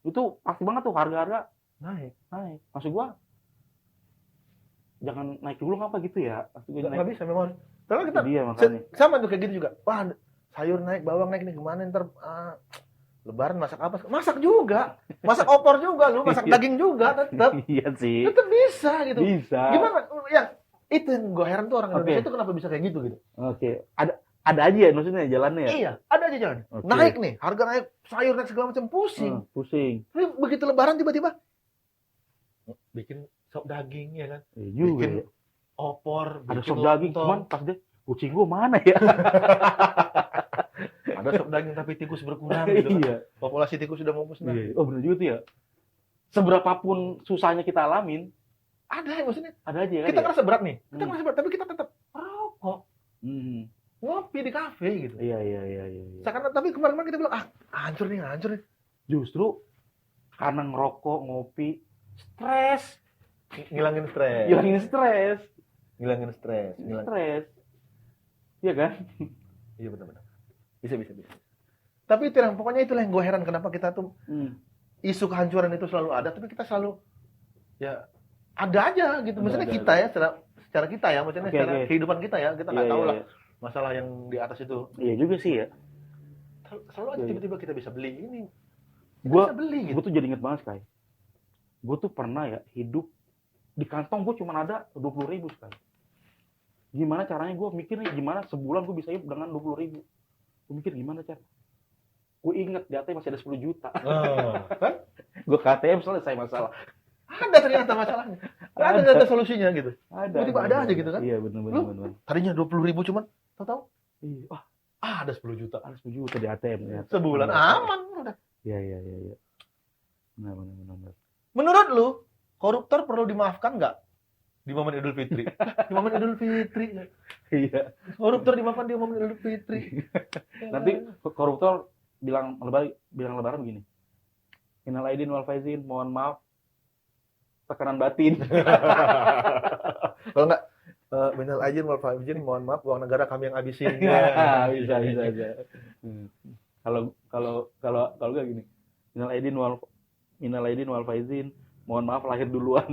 Itu pasti banget tuh harga-harga Naik. Maksud gua jangan naik dulu ngapa gitu ya? Maksud gua Nggak bisa memang. Karena kita dia makanya. sama tuh kayak gitu juga. Wah, sayur naik, bawang naik nih kemana ntar Lebaran masak apa? Masak juga. Masak opor juga lu, masak daging juga tetap. Iya sih. Tetap bisa gitu. Bisa. Gimana? Ya, itu yang gue heran tuh orang Indonesia Oke. itu kenapa bisa kayak gitu gitu. Oke. Ada aja ya maksudnya jalannya ya? Iya, ada aja jalan. Oke. Naik nih, harga naik, sayur naik segala macam pusing. Pusing. Tapi begitu lebaran tiba-tiba bikin sop daging ya kan. Iya juga Bikin ya. opor, Ada bikin sop daging, lontong. cuman pas deh kucing gua mana ya? Ada sop daging tapi tikus berkurang gitu kan. Iya. Populasi tikus sudah mau musnah. Iya. Oh benar juga tuh ya. Seberapapun susahnya kita alamin, Ada maksudnya. ada aja kan Kita ya? ngerasa berat nih. Kita Hmm. ngerasa berat tapi kita tetap rokok, Hmm. ngopi di kafe gitu. Iya. Sekarang tapi kemarin-kemarin kita bilang, hancur nih. Justru karena ngerokok, ngopi, stres ngilangin stres. Hilangin stres. Ngilangin stres. Stres. Iya kan? Iya benar-benar. Bisa. Tapi itu yang pokoknya itulah yang gue heran kenapa kita tuh isu kehancuran itu selalu ada, tapi kita selalu ya ada aja gitu. Maksudnya kita ya secara kita ya, maksudnya secara kehidupan kita ya, kita nggak tahu lah masalah yang di atas itu. Iya juga sih ya. Selalu aja tiba-tiba kita bisa beli ini. Gua Bisa beli gitu. Gue tuh jadi inget banget Sky. Gue tuh pernah ya hidup di kantong gue cuma ada 20.000 Sky. Gimana caranya gue mikir nih gimana sebulan gue bisa hidup dengan 20.000. Gue mikir gimana cara? Gue inget di ATM masih ada 10 juta. Kan? Gue ke ATM selesai masalah. Ada ternyata masalahnya. Ada ternyata solusinya gitu. Tiba-tiba ada aja gitu kan. Iya benar. Tadinya 20.000 cuman tahu-tahu Iya. ada 10 juta. Ada 10 juta di ATM ya. Sebulan aman udah. Iya. Benar. Menurut lu, koruptor perlu dimaafkan nggak di momen Idul Fitri? Di momen Idul Fitri. Iya. Koruptor dimaafkan di momen Idul Fitri. Nanti koruptor bilang lebaran begini. Innal aidin wal faizin, mohon maaf tekanan batin. Kalau nggak minal aidin wal faizin, mohon maaf uang negara kami yang habisin. Bisa aja. Kalau enggak gini. Minal aidin wal faizin, mohon maaf lahir duluan.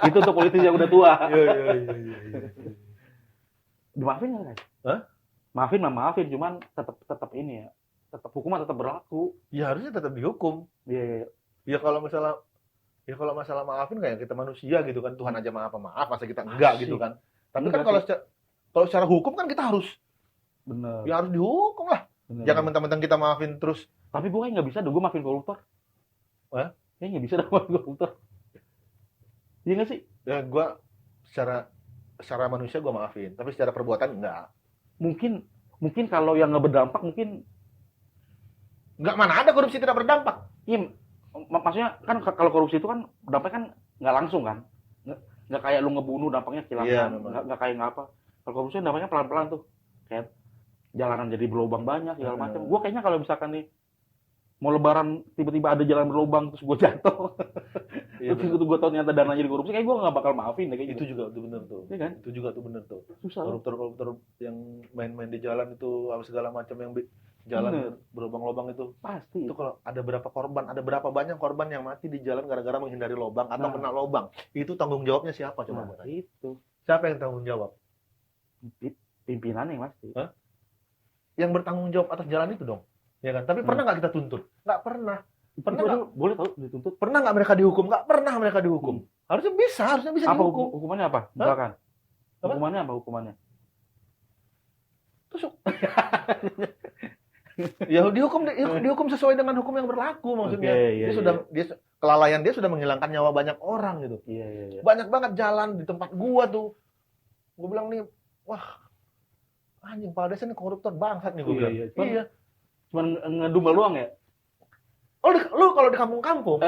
Itu untuk politisi yang udah tua. Iya. Dimaafin nggak guys? Hah? Maafin, cuman tetap ini ya. Tetap hukuman tetap berlaku. Ya harusnya tetap dihukum. Iya. Ya kalau masalah maafin kayak kita manusia gitu kan, Tuhan aja maaf, masa kita enggak gitu kan. Tapi kan kalau secara hukum kan kita harus bener. Ya harus dihukum lah. Bener. Jangan mentang-mentang kita maafin terus. Tapi gue kayak nggak bisa, gue maafin koruptor. Hah? Kayaknya nggak bisa maafin koruptor. Iya nggak sih? Ya gue secara manusia gue maafin, tapi secara perbuatan enggak. Mungkin kalau yang nggak berdampak mungkin Enggak, mana ada korupsi tidak berdampak. iya. Maksudnya kan kalau korupsi itu kan dampaknya kan nggak langsung kan, nggak kayak lu ngebunuh dampaknya kecelakaan, nggak kayak apa. Kalau korupsi dampaknya pelan-pelan tuh, kayak jalanan jadi berlubang banyak segala macam. Gue kayaknya kalau misalkan nih mau lebaran tiba-tiba ada jalan berlubang terus gue jatuh, terus gue tahu ternyata dananya di korupsi, kayak gue nggak bakal maafin deh kayak itu gitu. juga tuh bener tuh. Iya kan? Itu juga tuh bener tuh. Susah. Koruptor yang main-main di jalan itu apa segala macam yang jalan berlubang-lubang itu pasti. Itu kalau ada berapa banyak korban yang mati di jalan gara-gara menghindari lubang atau kena lubang, itu tanggung jawabnya siapa coba? Itu siapa yang tanggung jawab? Pimpinannya pasti. Hah? Yang bertanggung jawab atas jalan itu dong, ya kan? Tapi pernah nggak kita tuntut? Nggak pernah. Pernah nggak? Boleh tahu dituntut? Pernah nggak mereka dihukum? Nggak pernah mereka dihukum. Harusnya bisa apa dihukum. hukumannya apa? Misalkan. Hukumannya? Tusuk. Ya dihukum sesuai dengan hukum yang berlaku maksudnya. Kelalaian dia sudah menghilangkan nyawa banyak orang gitu. Iya. Banyak banget jalan di tempat gua tuh. Gua bilang nih, wah anjing kepala desa nih koruptor bangsat nih gua bilang. Iya. Cuman ngedumel doang ya? Oh, lu kalau di kampung-kampung,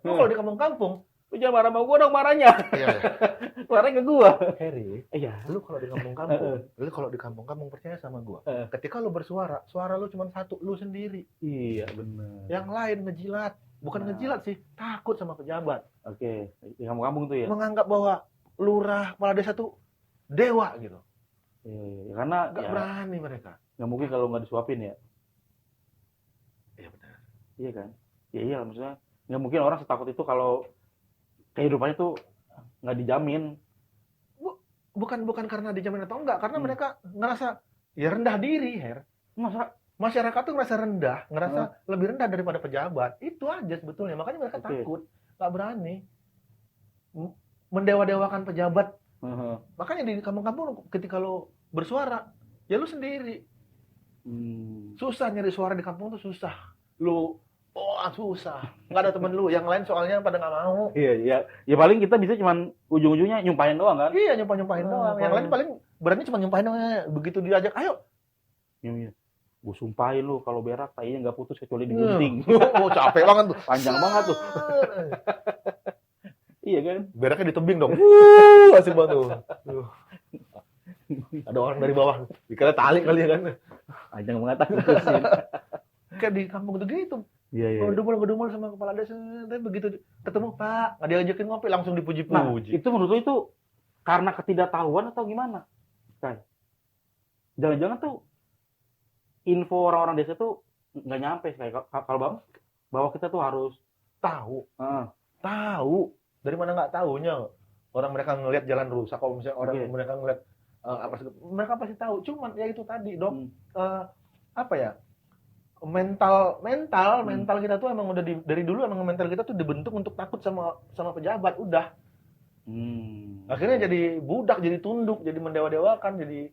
lu kalau di kampung-kampung, lu jangan marah sama gua dong marahnya. Iya. Marahnya ke gua. Harry, iya. Lu kalau di kampung-kampung percaya sama gua. Ketika lu bersuara, suara lu cuma satu, lu sendiri. Iya, benar. Yang lain ngejilat, bukan ngejilat sih, takut sama pejabat. Oke, di kampung-kampung tuh ya. Menganggap bahwa lurah, kepala desa tuh dewa gitu. Iya, karena nggak berani mereka. Nggak mungkin kalau nggak disuapin ya. Iya benar. Iya kan? Ya iya, maksudnya nggak mungkin orang setakut itu kalau kehidupannya tuh nggak dijamin. Bukan karena dijamin atau enggak, karena mereka ngerasa ya rendah diri, Masa masyarakat tuh ngerasa rendah, lebih rendah daripada pejabat. Itu aja sebetulnya. Makanya mereka takut, nggak berani mendewa-dewakan pejabat. Makanya di kampung-kampung ketika lo bersuara, ya lo sendiri. Susah nyari suara di kampung tuh susah. Susah. Nggak ada temen lu. Yang lain soalnya pada nggak mau. Iya. Ya paling kita bisa cuman ujung-ujungnya nyumpahin doang kan? Iya, nyumpahin doang. Yang lain paling berani cuma nyumpahin doang. Begitu diajak, ayo. Iya. Gue sumpahin lu kalau berak tainya nggak putus kecuali digunting. Capek banget tuh. Panjang banget tuh. Iya kan? Beraknya di tebing dong. Asik banget tuh. Ada orang dari bawah. Dikira tali kali ya kan. Panjang banget putusin. Kayak di kampung tuh gitu. Iya. Ngedumel sama kepala desa, tapi begitu ketemu Pak, nggak diajakin ngopi langsung Nah, dipuji-puji. itu menurut lu itu karena ketidaktahuan atau gimana? Kayak jangan-jangan tuh info orang-orang desa tuh nggak nyampe kayak kalau bang bahwa kita tuh harus Tahu, eh, tahu. Dari mana nggak tahunya? Orang mereka ngelihat jalan rusak, kalau misalnya orang Oke. mereka ngelihat mereka pasti tahu. Cuman ya itu tadi, Dok. hmm, Apa ya? Mental Hmm. kita tuh emang udah dari dulu emang mental kita tuh dibentuk untuk takut sama pejabat, udah. Akhirnya jadi budak, jadi tunduk, jadi mendewa-dewakan, jadi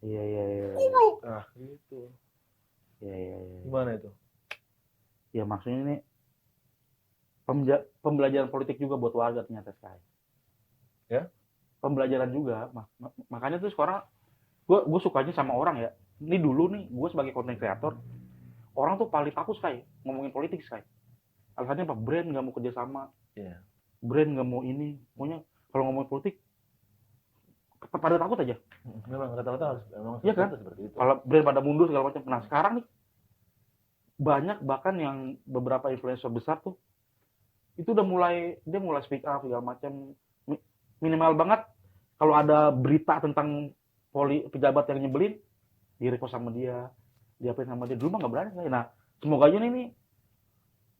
iya. goblok. Nah, gitu. Iya. Gimana itu? Ya maksudnya ini pembelajaran politik juga buat warga ternyata sekali. Ya? Pembelajaran juga. Makanya tuh sekarang gue sukanya sama orang ya. Ini dulu nih gue sebagai content creator, orang tuh paling takut sekali ngomongin politik sekali. Alasannya apa? Brand nggak mau kerjasama, Iya. brand nggak mau ini. Pokoknya kalau ngomongin politik pada takut aja. Memang rata-rata harus memang Iya kan? seperti itu. Kalau brand pada mundur segala macam. Nah sekarang nih banyak bahkan yang beberapa influencer besar tuh itu udah mulai speak up segala macam. Minimal banget kalau ada berita tentang pejabat yang nyebelin di repost sama dia, diapain sama dia. Dulu mah nggak berani. Nah semoga aja nih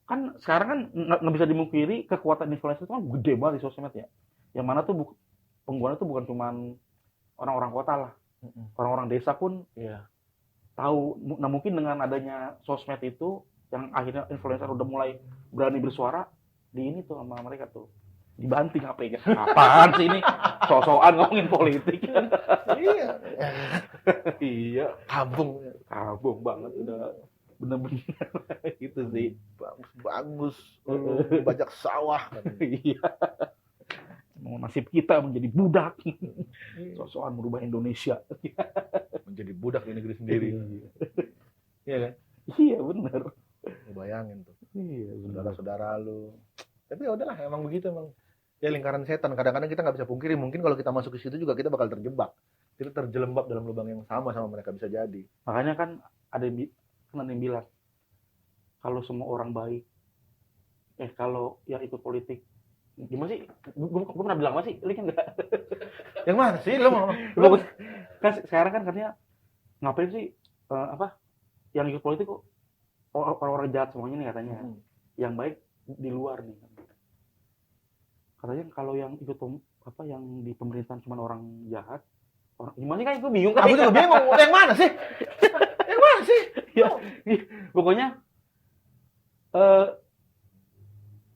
kan sekarang kan nggak bisa dimungkiri kekuatan influencer itu kan gede banget di sosmed ya. Yang mana tuh penggunanya tuh bukan cuman orang-orang kota lah, orang-orang desa pun Iya. tahu. Nah mungkin dengan adanya sosmed itu yang akhirnya influencer udah mulai berani bersuara di ini tuh sama mereka tuh dibanting apa ya? Apaan sih ini? So-soan ngomongin politik. Iya. Iya, Kampung kabung banget udah bener-bener gitu sih. bagus, banyak sawah. Iya, mau nasib kita menjadi budak. So-soan merubah Indonesia. Menjadi budak di negeri sendiri. Iya kan? Iya bener. Lu bayangin tuh, Iya bener. saudara-saudara lu. Tapi ya udahlah, emang begitu emang. Ya lingkaran setan. Kadang-kadang kita nggak bisa pungkiri. Mungkin kalau kita masuk ke situ juga kita bakal terjebak. Kita terjelembab dalam lubang yang sama mereka, bisa jadi. Makanya kan ada yang bilang kalau semua orang baik, kalau yang ikut politik, gimana sih? Gue pernah bilang apa sih? Lu kan enggak? Yang mana sih lu mau? Kan sekarang kan katanya ngapain sih apa yang ikut politik kok orang-orang jahat semuanya nih katanya. Yang baik di luar nih. Katanya kalau yang ikut yang di pemerintahan cuma orang jahat, gimana sih kan itu bingung kan? Aku juga bingung. Yang mana sih? Yang mana sih? Ya, pokoknya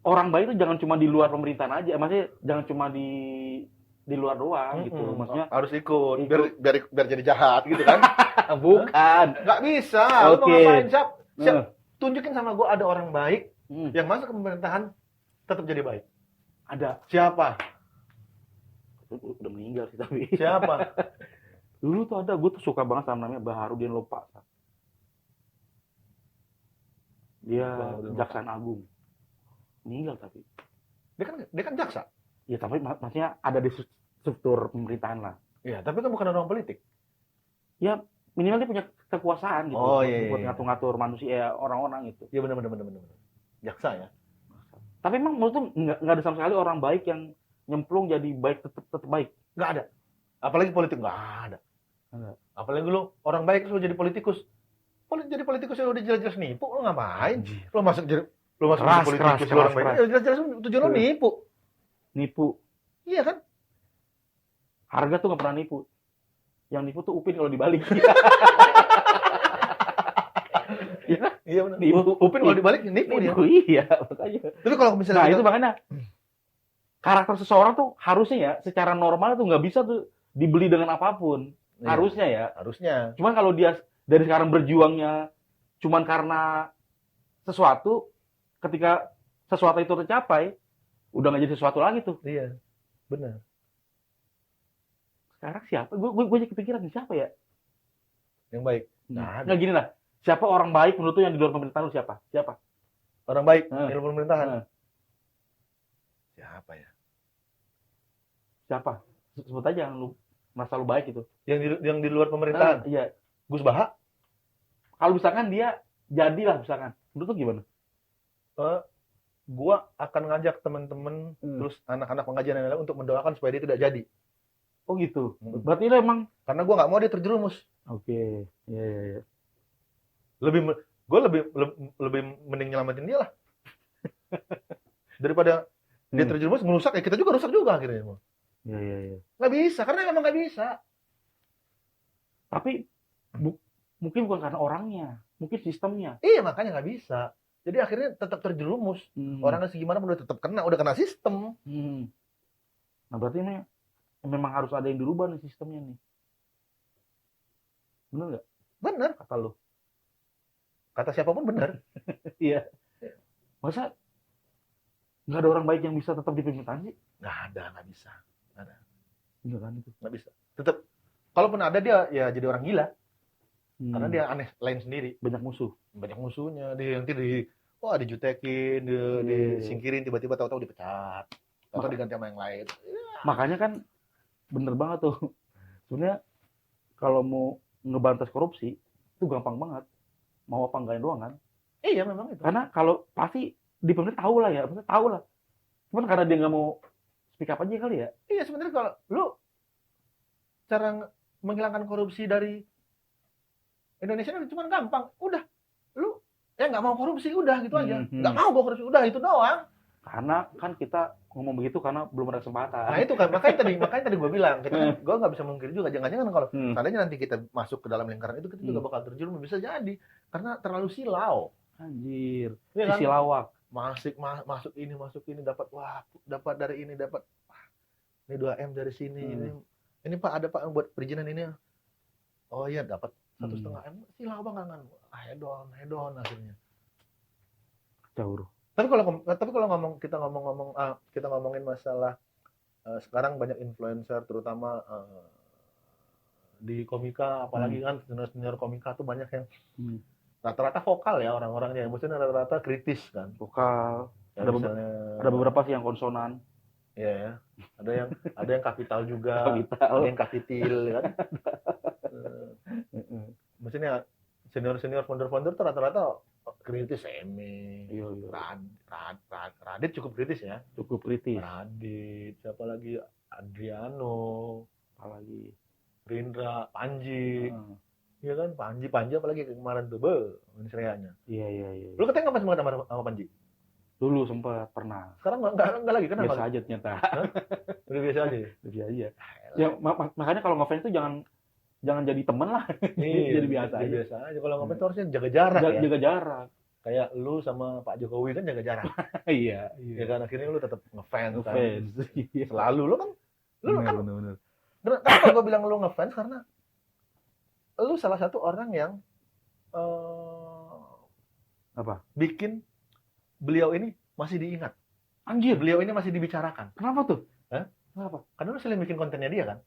orang baik itu jangan cuma di luar pemerintahan aja, maksudnya jangan cuma di luar doang gitu, maksudnya harus ikut. Biar jadi jahat gitu kan? bukan, Nggak bisa. Lu mau Oke. ngapain, siap? Tunjukin sama gue ada orang baik yang masuk ke pemerintahan tetap jadi baik. Ada. Siapa? Udah meninggal sih tapi. Siapa? Dulu tuh ada, gue tuh suka banget sama namanya Baharudin Lopa. Dia Jaksaan Agung. Meninggal tapi. Dia kan jaksa. Ya tapi maksudnya ada di struktur pemerintahan lah. Iya, tapi kan bukan orang politik. Ya minimal dia punya kekuasaan gitu. Buat ngatur-ngatur manusia, orang-orang gitu. Iya benar. Jaksa ya. Tapi emang menurut tuh nggak ada sama sekali orang baik yang nyemplung jadi baik tetap baik. Nggak ada. Apalagi politik nggak ada. Apalagi lu orang baik lu jadi politikus. Jadi politikus yang udah jelas-jelas nipu, lu ngapain? Lu masuk jadi politikus orang baik. Ya jelas-jelas tujuan lu nipu. Iya kan? Harga tuh nggak pernah nipu. Yang nipu tuh Upin kalau dibalik. Iya benar. Upin kalau dibalik nipu dia. Iya, makanya. Tapi kalau misalnya itu makanya karakter seseorang tuh harusnya ya secara normal tuh nggak bisa tuh dibeli dengan apapun. Harusnya ya. Harusnya. Cuman kalau dia dari sekarang berjuangnya cuman karena sesuatu, ketika sesuatu itu tercapai, udah nggak jadi sesuatu lagi tuh. Iya, benar. Sekarang siapa? Gue jadi kepikiran siapa ya? Yang baik. Nggak gini lah. Siapa orang baik menurut lu yang di luar pemerintahan lu siapa? Siapa? Orang baik di luar pemerintahan. Siapa ya? Siapa? Sebut aja yang lu merasa lu baik itu. Yang di luar pemerintahan? Iya. Gus Baha? Kalau misalkan dia jadilah misalkan. Menurut lu gimana? gua akan ngajak teman-teman terus anak-anak pengajian yang lain untuk mendoakan supaya dia tidak jadi. Oh gitu. Hmm. Berarti lo emang Karena gua nggak mau dia terjerumus. oke. Iya iya iya. Gue lebih mending nyelamatin dia lah daripada dia terjerumus ngerusak, ya kita juga rusak juga akhirnya. Iya iya iya. Nggak bisa, karena memang nggak bisa. Tapi mungkin bukan karena orangnya, mungkin sistemnya. Iya, makanya nggak bisa. Jadi akhirnya tetap terjerumus. Orangnya segimana pun udah tetap kena, udah kena sistem. Nah berarti ini memang harus ada yang dirubah nih sistemnya nih. Bener nggak? Bener. Kata lo. Kata siapapun bener. Iya. Masa nggak ada orang baik yang bisa tetap di pemerintahan sih? Nggak bisa. Nggak ada. Iya kan itu. Nggak bisa. Tetap, kalaupun ada dia ya jadi orang gila. Karena dia aneh lain sendiri. Banyak musuh. Banyak musuhnya. Dia nanti dijutekin, disingkirin, tiba-tiba tahu-tahu dipecat. Atau diganti sama yang lain. Makanya kan bener banget tuh. Sebenarnya kalau mau ngebantas korupsi itu gampang banget. Mau apa enggaknya doang kan? Iya memang itu. Karena kalau pasti di pemerintah tahu lah ya, maksudnya tahu lah. Cuman karena dia nggak mau speak up aja kali ya. Iya sebenarnya kalau lu cara menghilangkan korupsi dari Indonesia kan cuma gampang. Udah, lu nggak mau korupsi udah gitu aja. Nggak mau gua korupsi udah itu doang. Karena kan kita ngomong begitu karena belum ada kesempatan. Nah itu kan makanya tadi gue bilang kita gue nggak bisa mungkir juga, jangan-jangan kalau seandainya nanti kita masuk ke dalam lingkaran itu kita juga bakal terjerumus, bisa jadi karena terlalu silau. Anjir, ya kan? sisi lawak. Masuk ini dapat dapat dari ini dapat ini 2M dari sini ini Pak ada Pak buat perizinan ini. Oh iya dapat 1,5 M, silau banget kan. Hedon akhirnya. Jauh. Tapi kalau kita ngomongin masalah sekarang banyak influencer terutama di komika, apalagi kan senior komika tuh banyak yang rata-rata vokal ya orang-orangnya, maksudnya rata-rata kritis kan. Vokal. Ya, ada beberapa sih yang konsonan. Iya ya. Ada yang kapital juga. Ada yang kapitil kan. Maksudnya senior founder tuh rata-rata kritis. Radit cukup kritis ya. Cukup kritis. Radit, siapa lagi? Adriano, apalagi Rindra, Panji. Iya kan, Panji apalagi kemarin tuh, serianya. Iya. Lu katanya nggak pas sama Panji? Dulu sempat pernah. Sekarang nggak lagi, kenapa? Biasa aja ternyata. Udah biasa aja. Biasa aja. Ya makanya kalau ngefans tuh jangan jadi temen lah. Jadi biasa aja. Biasa aja. Kalau ngefans tuh harusnya jaga jarak ya. Jaga jarak. Kayak lu sama Pak Jokowi kan jaga jarak. Iya. Ya kan akhirnya lu tetap ngefans kan. Iya. Selalu lu kan. Bener. Kenapa gue bilang lu ngefans karena lu salah satu orang yang apa? Bikin beliau ini masih diingat. Anjir, beliau ini masih dibicarakan. Kenapa tuh? Kenapa? Karena lu sering bikin kontennya dia kan.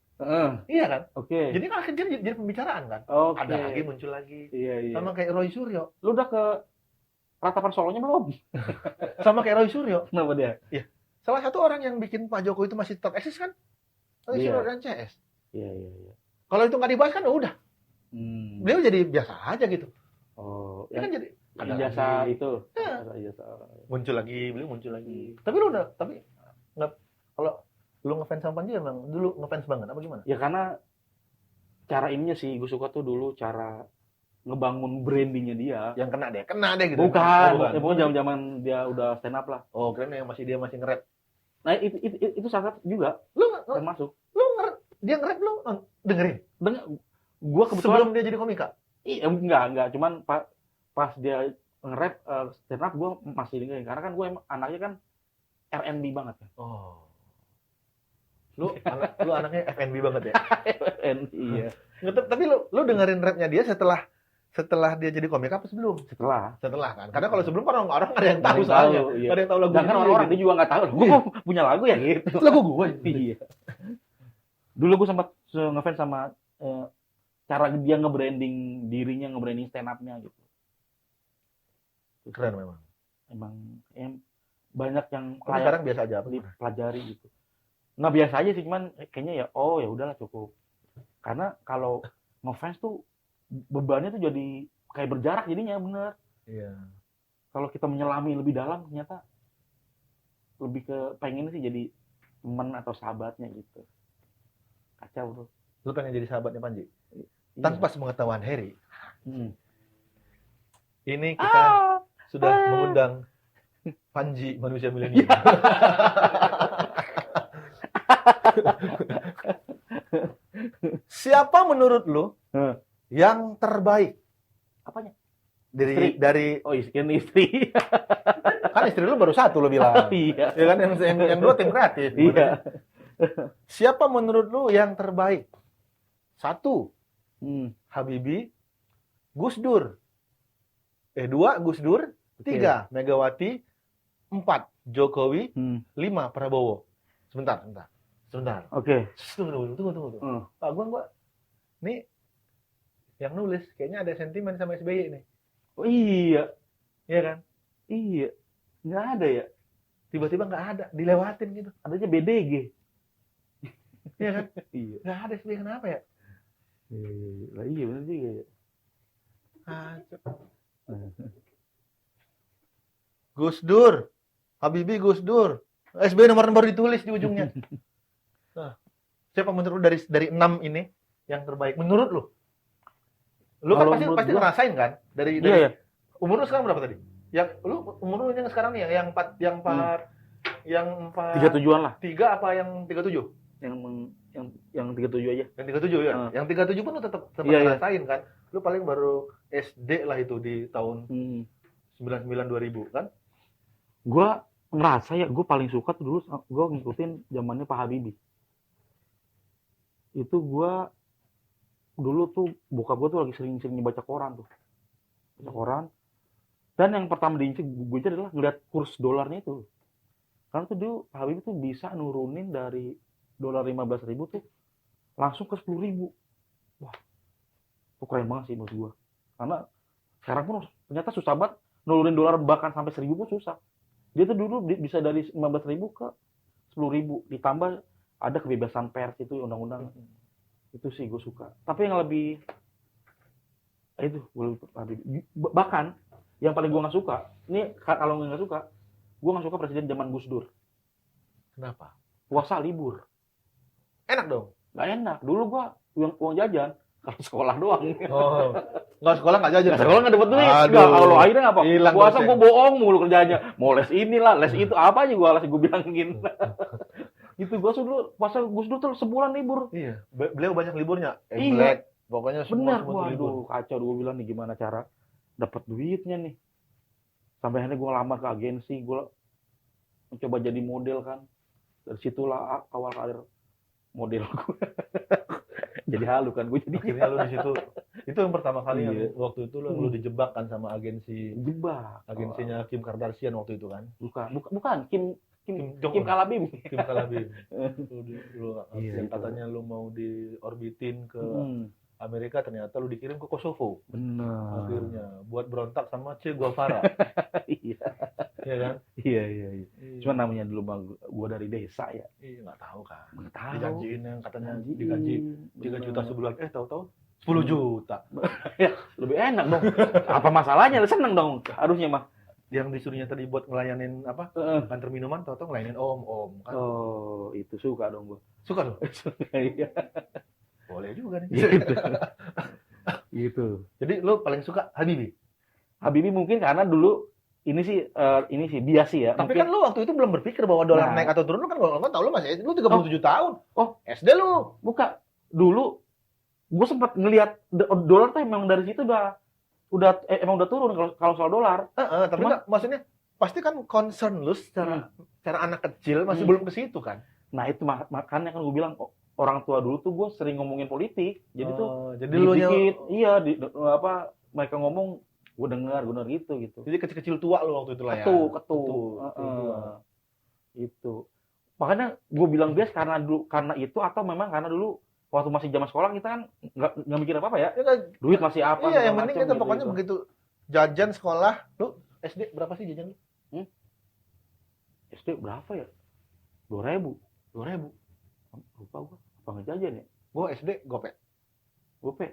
Iya kan? Oke. Jadi kan akhirnya jadi pembicaraan kan. Ada lagi muncul lagi. Iya. Sama kayak Roy Suryo. Lu udah ke ratapan Solonya belum? Sama kayak Roy Suryo. Kenapa dia? Iya. Salah satu orang yang bikin Pak Jokowi itu masih tetap eksis kan? Roy Suryo dan CS. Iya. Kalau itu nggak dibahas kan udah. Beliau jadi biasa aja gitu. Oh, ya kan jadi ada jasa itu. Jasa. Muncul lagi. Tapi lu nggak kalau lu ngefans sama Panji emang dulu ngefans banget apa gimana? Ya karena cara ininya sih gue suka tuh dulu cara ngebangun brandingnya dia. Yang kena deh gitu. Bukan. Ya pokoknya zaman dia udah stand up lah. Oh, keren yang dia masih nge-rap. Nah, itu sangat juga. Lu termasuk. Dia nge-rap lu dengerin? Gua kebetulan sebelum dia jadi komika. Iya, enggak, cuman pas dia nge-rap stand up gua masih dengerin karena kan gua anaknya kan R&B banget kan. Oh. Lu anaknya F&B banget ya? F&B, iya. Tapi lu dengerin rapnya dia setelah dia jadi komika apa sebelum? Setelah kan. Karena kalau sebelum kan orang ada yang tahu soalnya. Iya. Ada yang tahu lagu. Dan kan orang-orang dia juga enggak tahu. Gua punya lagu ya gitu. Lagu gua. Iya. Dulu gua sempat ngefans sama cara dia nge-branding dirinya, nge-branding stand up-nya gitu. Keren memang. Emang banyak yang sekarang biasa aja apa dipelajari gitu. Nggak biasa aja sih, cuman kayaknya ya udahlah cukup. Karena kalau ngefans tuh bebannya tuh jadi kayak berjarak jadinya, bener. Iya. kalau kita menyelami lebih dalam ternyata lebih ke pengen sih jadi teman atau sahabatnya gitu. Kacau bro. Lu pengen jadi sahabatnya Panji? Iya. Tanpa sepengetahuan Harry, Hmm. ini kita sudah mengundang Panji manusia milenial. Siapa menurut lu Hah. yang terbaik Apanya? dari Istri. dari Oh istri. kan istri lu baru satu lu bilang. Iya. Ya kan yang dua tim kreatif. Iya. Siapa menurut lu yang terbaik? 1. Habibie, Gus Dur. 2. Gus Dur. 3. Megawati. 4. Jokowi. 5. Prabowo. Sebentar. Oke. Tunggu. Pak, gua nih yang nulis kayaknya ada sentimen sama SBY nih. Oh iya. Iya kan? Iya. Nggak ada ya. Tiba-tiba nggak ada, dilewatin gitu. Adanya BDG. Iya kan? Iya. Nggak ada SBY, kenapa ya? Lah iya benar juga ya. Gus Dur. Habibie, Gus Dur. SBY nomor ditulis di ujungnya. Nah, siapa menurut lu dari 6 ini yang terbaik menurut lu? Lu kan Kalau pasti menurut gua- ngerasain kan? Dari Iya. umur lu sekarang berapa tadi? Yang lu umur lu yang sekarang nih yang 4 yang 37-an lah. 3 apa yang 37? Yang 37 aja. Yang 37 ya. Ah. Yang 37 pun lu tetap Iya, iya. ngerasain kan? Lu paling baru SD lah itu di tahun 99 2000 kan? Gua ngerasa ya, gue paling suka tuh dulu gue ngikutin zamannya Pak Habibie. Itu gue dulu tuh bokap gue tuh lagi sering-sering baca koran tuh. Baca koran. Dan yang pertama diincer gue adalah ngeliat kurs dolarnya itu. Karena tuh dulu Pak Habibie tuh bisa nurunin dari dolar 15.000 tuh langsung ke 10.000. Wah, itu keren banget sih menurut gue. Karena sekarang pun ternyata susah banget nurunin dolar bahkan sampai 1.000 pun susah. Dia tuh dulu bisa dari 15.000 ke 10.000, ditambah ada kebebasan pers itu undang-undang. Itu sih gue suka. Tapi yang lebih itu gue bahkan yang paling gue nggak suka, ini kalau nggak suka, gue nggak suka presiden zaman Gus Dur. Kenapa? Puasa libur, Enak dong. nggak enak. Dulu gue uang jajan kalau sekolah doang. Oh. Nggak sekolah nggak jajan. Sekolah nggak dapat duit. Aduh. Nggak, kalau akhirnya apa? Hilang Puasa dosen. gue bohong mulu kerjanya. Mau les inilah, les itu apa aja gue bilangin. Itu gue dulu puasa Gus Dur tuh sebulan libur. Iya. Beliau banyak liburnya. Iya. Imlek. Pokoknya Benar, semua libur. waduh kacau. Gue bilang nih gimana cara dapat duitnya nih. Sampai akhirnya gue lamar ke agensi, gue mencoba jadi model kan. Dari situlah awal karir model gue. Jadi halu kan gue jadi. Akhirnya lu di situ. Itu yang pertama kali yang Iya. waktu itu lu dijebak kan sama Jebak. agensinya Kim Kardashian waktu itu kan. Bukan Kim Jong-un. Kalabim. Kim Kalabim. Lu Iya, yang itu. katanya lu mau diorbitin ke Hmm, Amerika, ternyata lu dikirim ke Kosovo benar. akhirnya buat berontak sama Che Guevara. Iya. Iya kan? Iya. Cuma namanya dulu mah gue dari desa ya. Iya, nggak tahu kan. Nggak tahu. Dijanjiin yang katanya Janjiin, digaji 3 juta benar. sebulan. Tahu-tahu 10 juta. Lebih enak dong. Apa masalahnya? Seneng dong. Harusnya mah. Yang disuruhnya tadi buat ngelayanin apa? Antar minuman, tahu-tahu ngelayanin om kan. Oh, itu suka dong gue. Suka tuh. Iya. Boleh juga nih. Gitu. Jadi lu paling suka Habibie. Habibie mungkin karena dulu ini sih dia sih ya. Tapi mungkin, kan lu waktu itu belum berpikir bahwa dolar Nah. naik atau turun. Lu kan gua tahu lu masih lu 37 tahun. Oh. SD lu. buka dulu gue sempat ngelihat dolar tuh emang dari situ emang udah turun kalau soal dolar. Tapi Cuman- nggak, maksudnya pasti kan concern lu secara anak kecil masih Hmm. belum ke situ kan. Nah itu makanya kan gue bilang orang tua dulu tuh gue sering ngomongin politik. Jadi tuh jadi lu dikit, iya mereka ngomong gue dengar gitu. jadi kecil-kecil tua lu waktu itu lah ya. Ketuk. Ketua. Itu. Makanya gue bilang bias karena itu atau memang karena dulu waktu masih zaman sekolah kita kan nggak mikir apa ya. Ya kan, Duit masih apa? iya, segala yang penting macem kita pokoknya gitu. begitu jajan sekolah. Lu SD berapa sih jajan lu? SD berapa ya? 2.000. 2.000. Lupa gue. Apa nggak jajan ya? Gua SD gopek. Gope.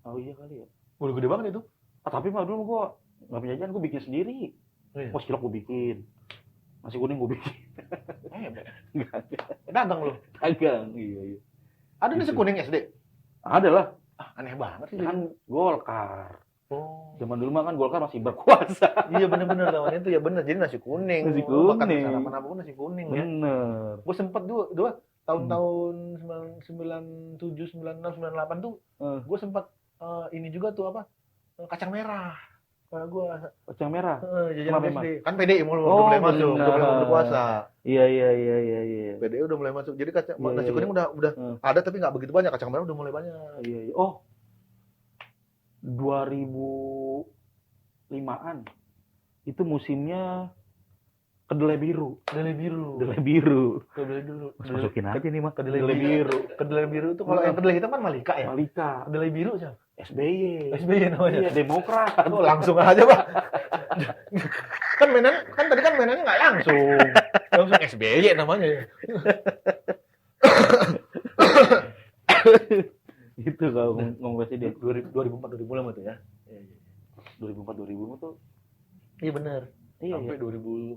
Oh iya kali ya. Udah gede banget itu. Tapi mah dulu gue nggak punya jajan, gue bikin sendiri. Iya. Oh, cilok gue bikin. Nasi kuning gue bikin. Enggak. Dagang lu. Dagang. Iya. Ada nasi Gitu. kuning SD? Ada lah. Aneh banget sih. Kan Golkar. Oh. Zaman dulu mah kan Golkar masih berkuasa. Iya bener-bener tahun itu ya bener. Jadi nasi kuning. Nasi Lu makan kuning. sarapan apapun nasi kuning ya. Bener. Gue sempet dua tahun-tahun 97, 96, 98 tuh gue sempat ini juga tuh apa kacang merah. Kalau gue Kacang merah. jajan Kenapa SD kan PDI udah Oh, mulai masuk, bener. udah mulai berpuasa. Iya. PDI udah mulai masuk. Jadi kacang Iya, nasi iya, kuning udah ada tapi nggak begitu banyak. Kacang merah udah mulai banyak. Iya. Oh. 2005-an. Itu musimnya kedelai biru. Kedelai biru. Kedelai biru. Kedelai dulu. Masukin aja nih mah Kedelai biru. Kedelai biru itu kalau yang kedelai hitam kan Malika ya. Malika. Kedelai biru siapa? SBY. SBY namanya. Iya, Demokrat. Oh, langsung aja, Pak. kan tadi kan mainannya nggak langsung. Langsung SBY namanya. Gitu kalau ngomong presiden. 2004 2005 itu ya. 2004 2005 tuh. Iya benar. Iya. Sampai 2009.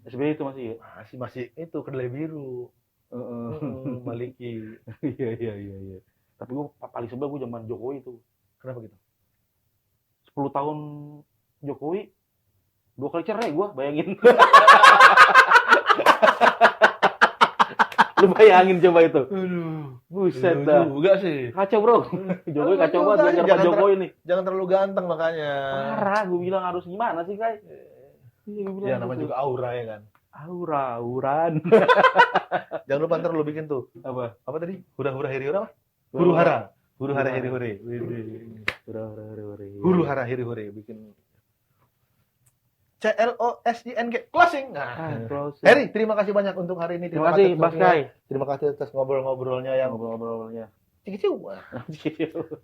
SBY itu masih ya. Masih itu kedelai biru. Maliki. Iya. Tapi gue paling sebel gue zaman Jokowi itu. Kenapa gitu? 10 tahun Jokowi 2 kali cerai gue, bayangin. Lu bayangin coba itu. Aduh. Buset dah. Juga sih. Kacau bro. Jokowi kacau banget belajar Pak Jokowi nih. Jangan terlalu ganteng makanya. Parah, gue bilang harus gimana sih, Kai? Ya namanya juga aura ya kan. Auran. Jangan lupa ntar lu bikin tuh. Apa? Apa tadi? Hura-hura hiri-hura apa? Huru-hara. Huru-hara hiri-huri. Huru-hara hiri-huri bikin CLOSING closing. Nah, Heri, terima kasih banyak untuk hari ini. Terima kasih, Mas Kai. Terima kasih atas ngobrol-ngobrolnya yang Ngobrol-ngobrolnya. cikicu.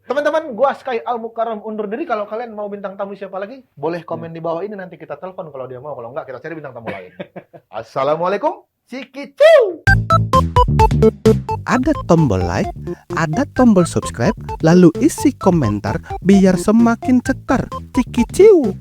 Teman-teman, gua Sky Al Mukarram undur diri. Kalau kalian mau bintang tamu siapa lagi, boleh komen di bawah ini, nanti kita telepon kalau dia mau. Kalau enggak, kita cari bintang tamu lain. Assalamualaikum. Cikicu. Ada tombol like, ada tombol subscribe, lalu isi komentar biar semakin cetar. Cikiciu.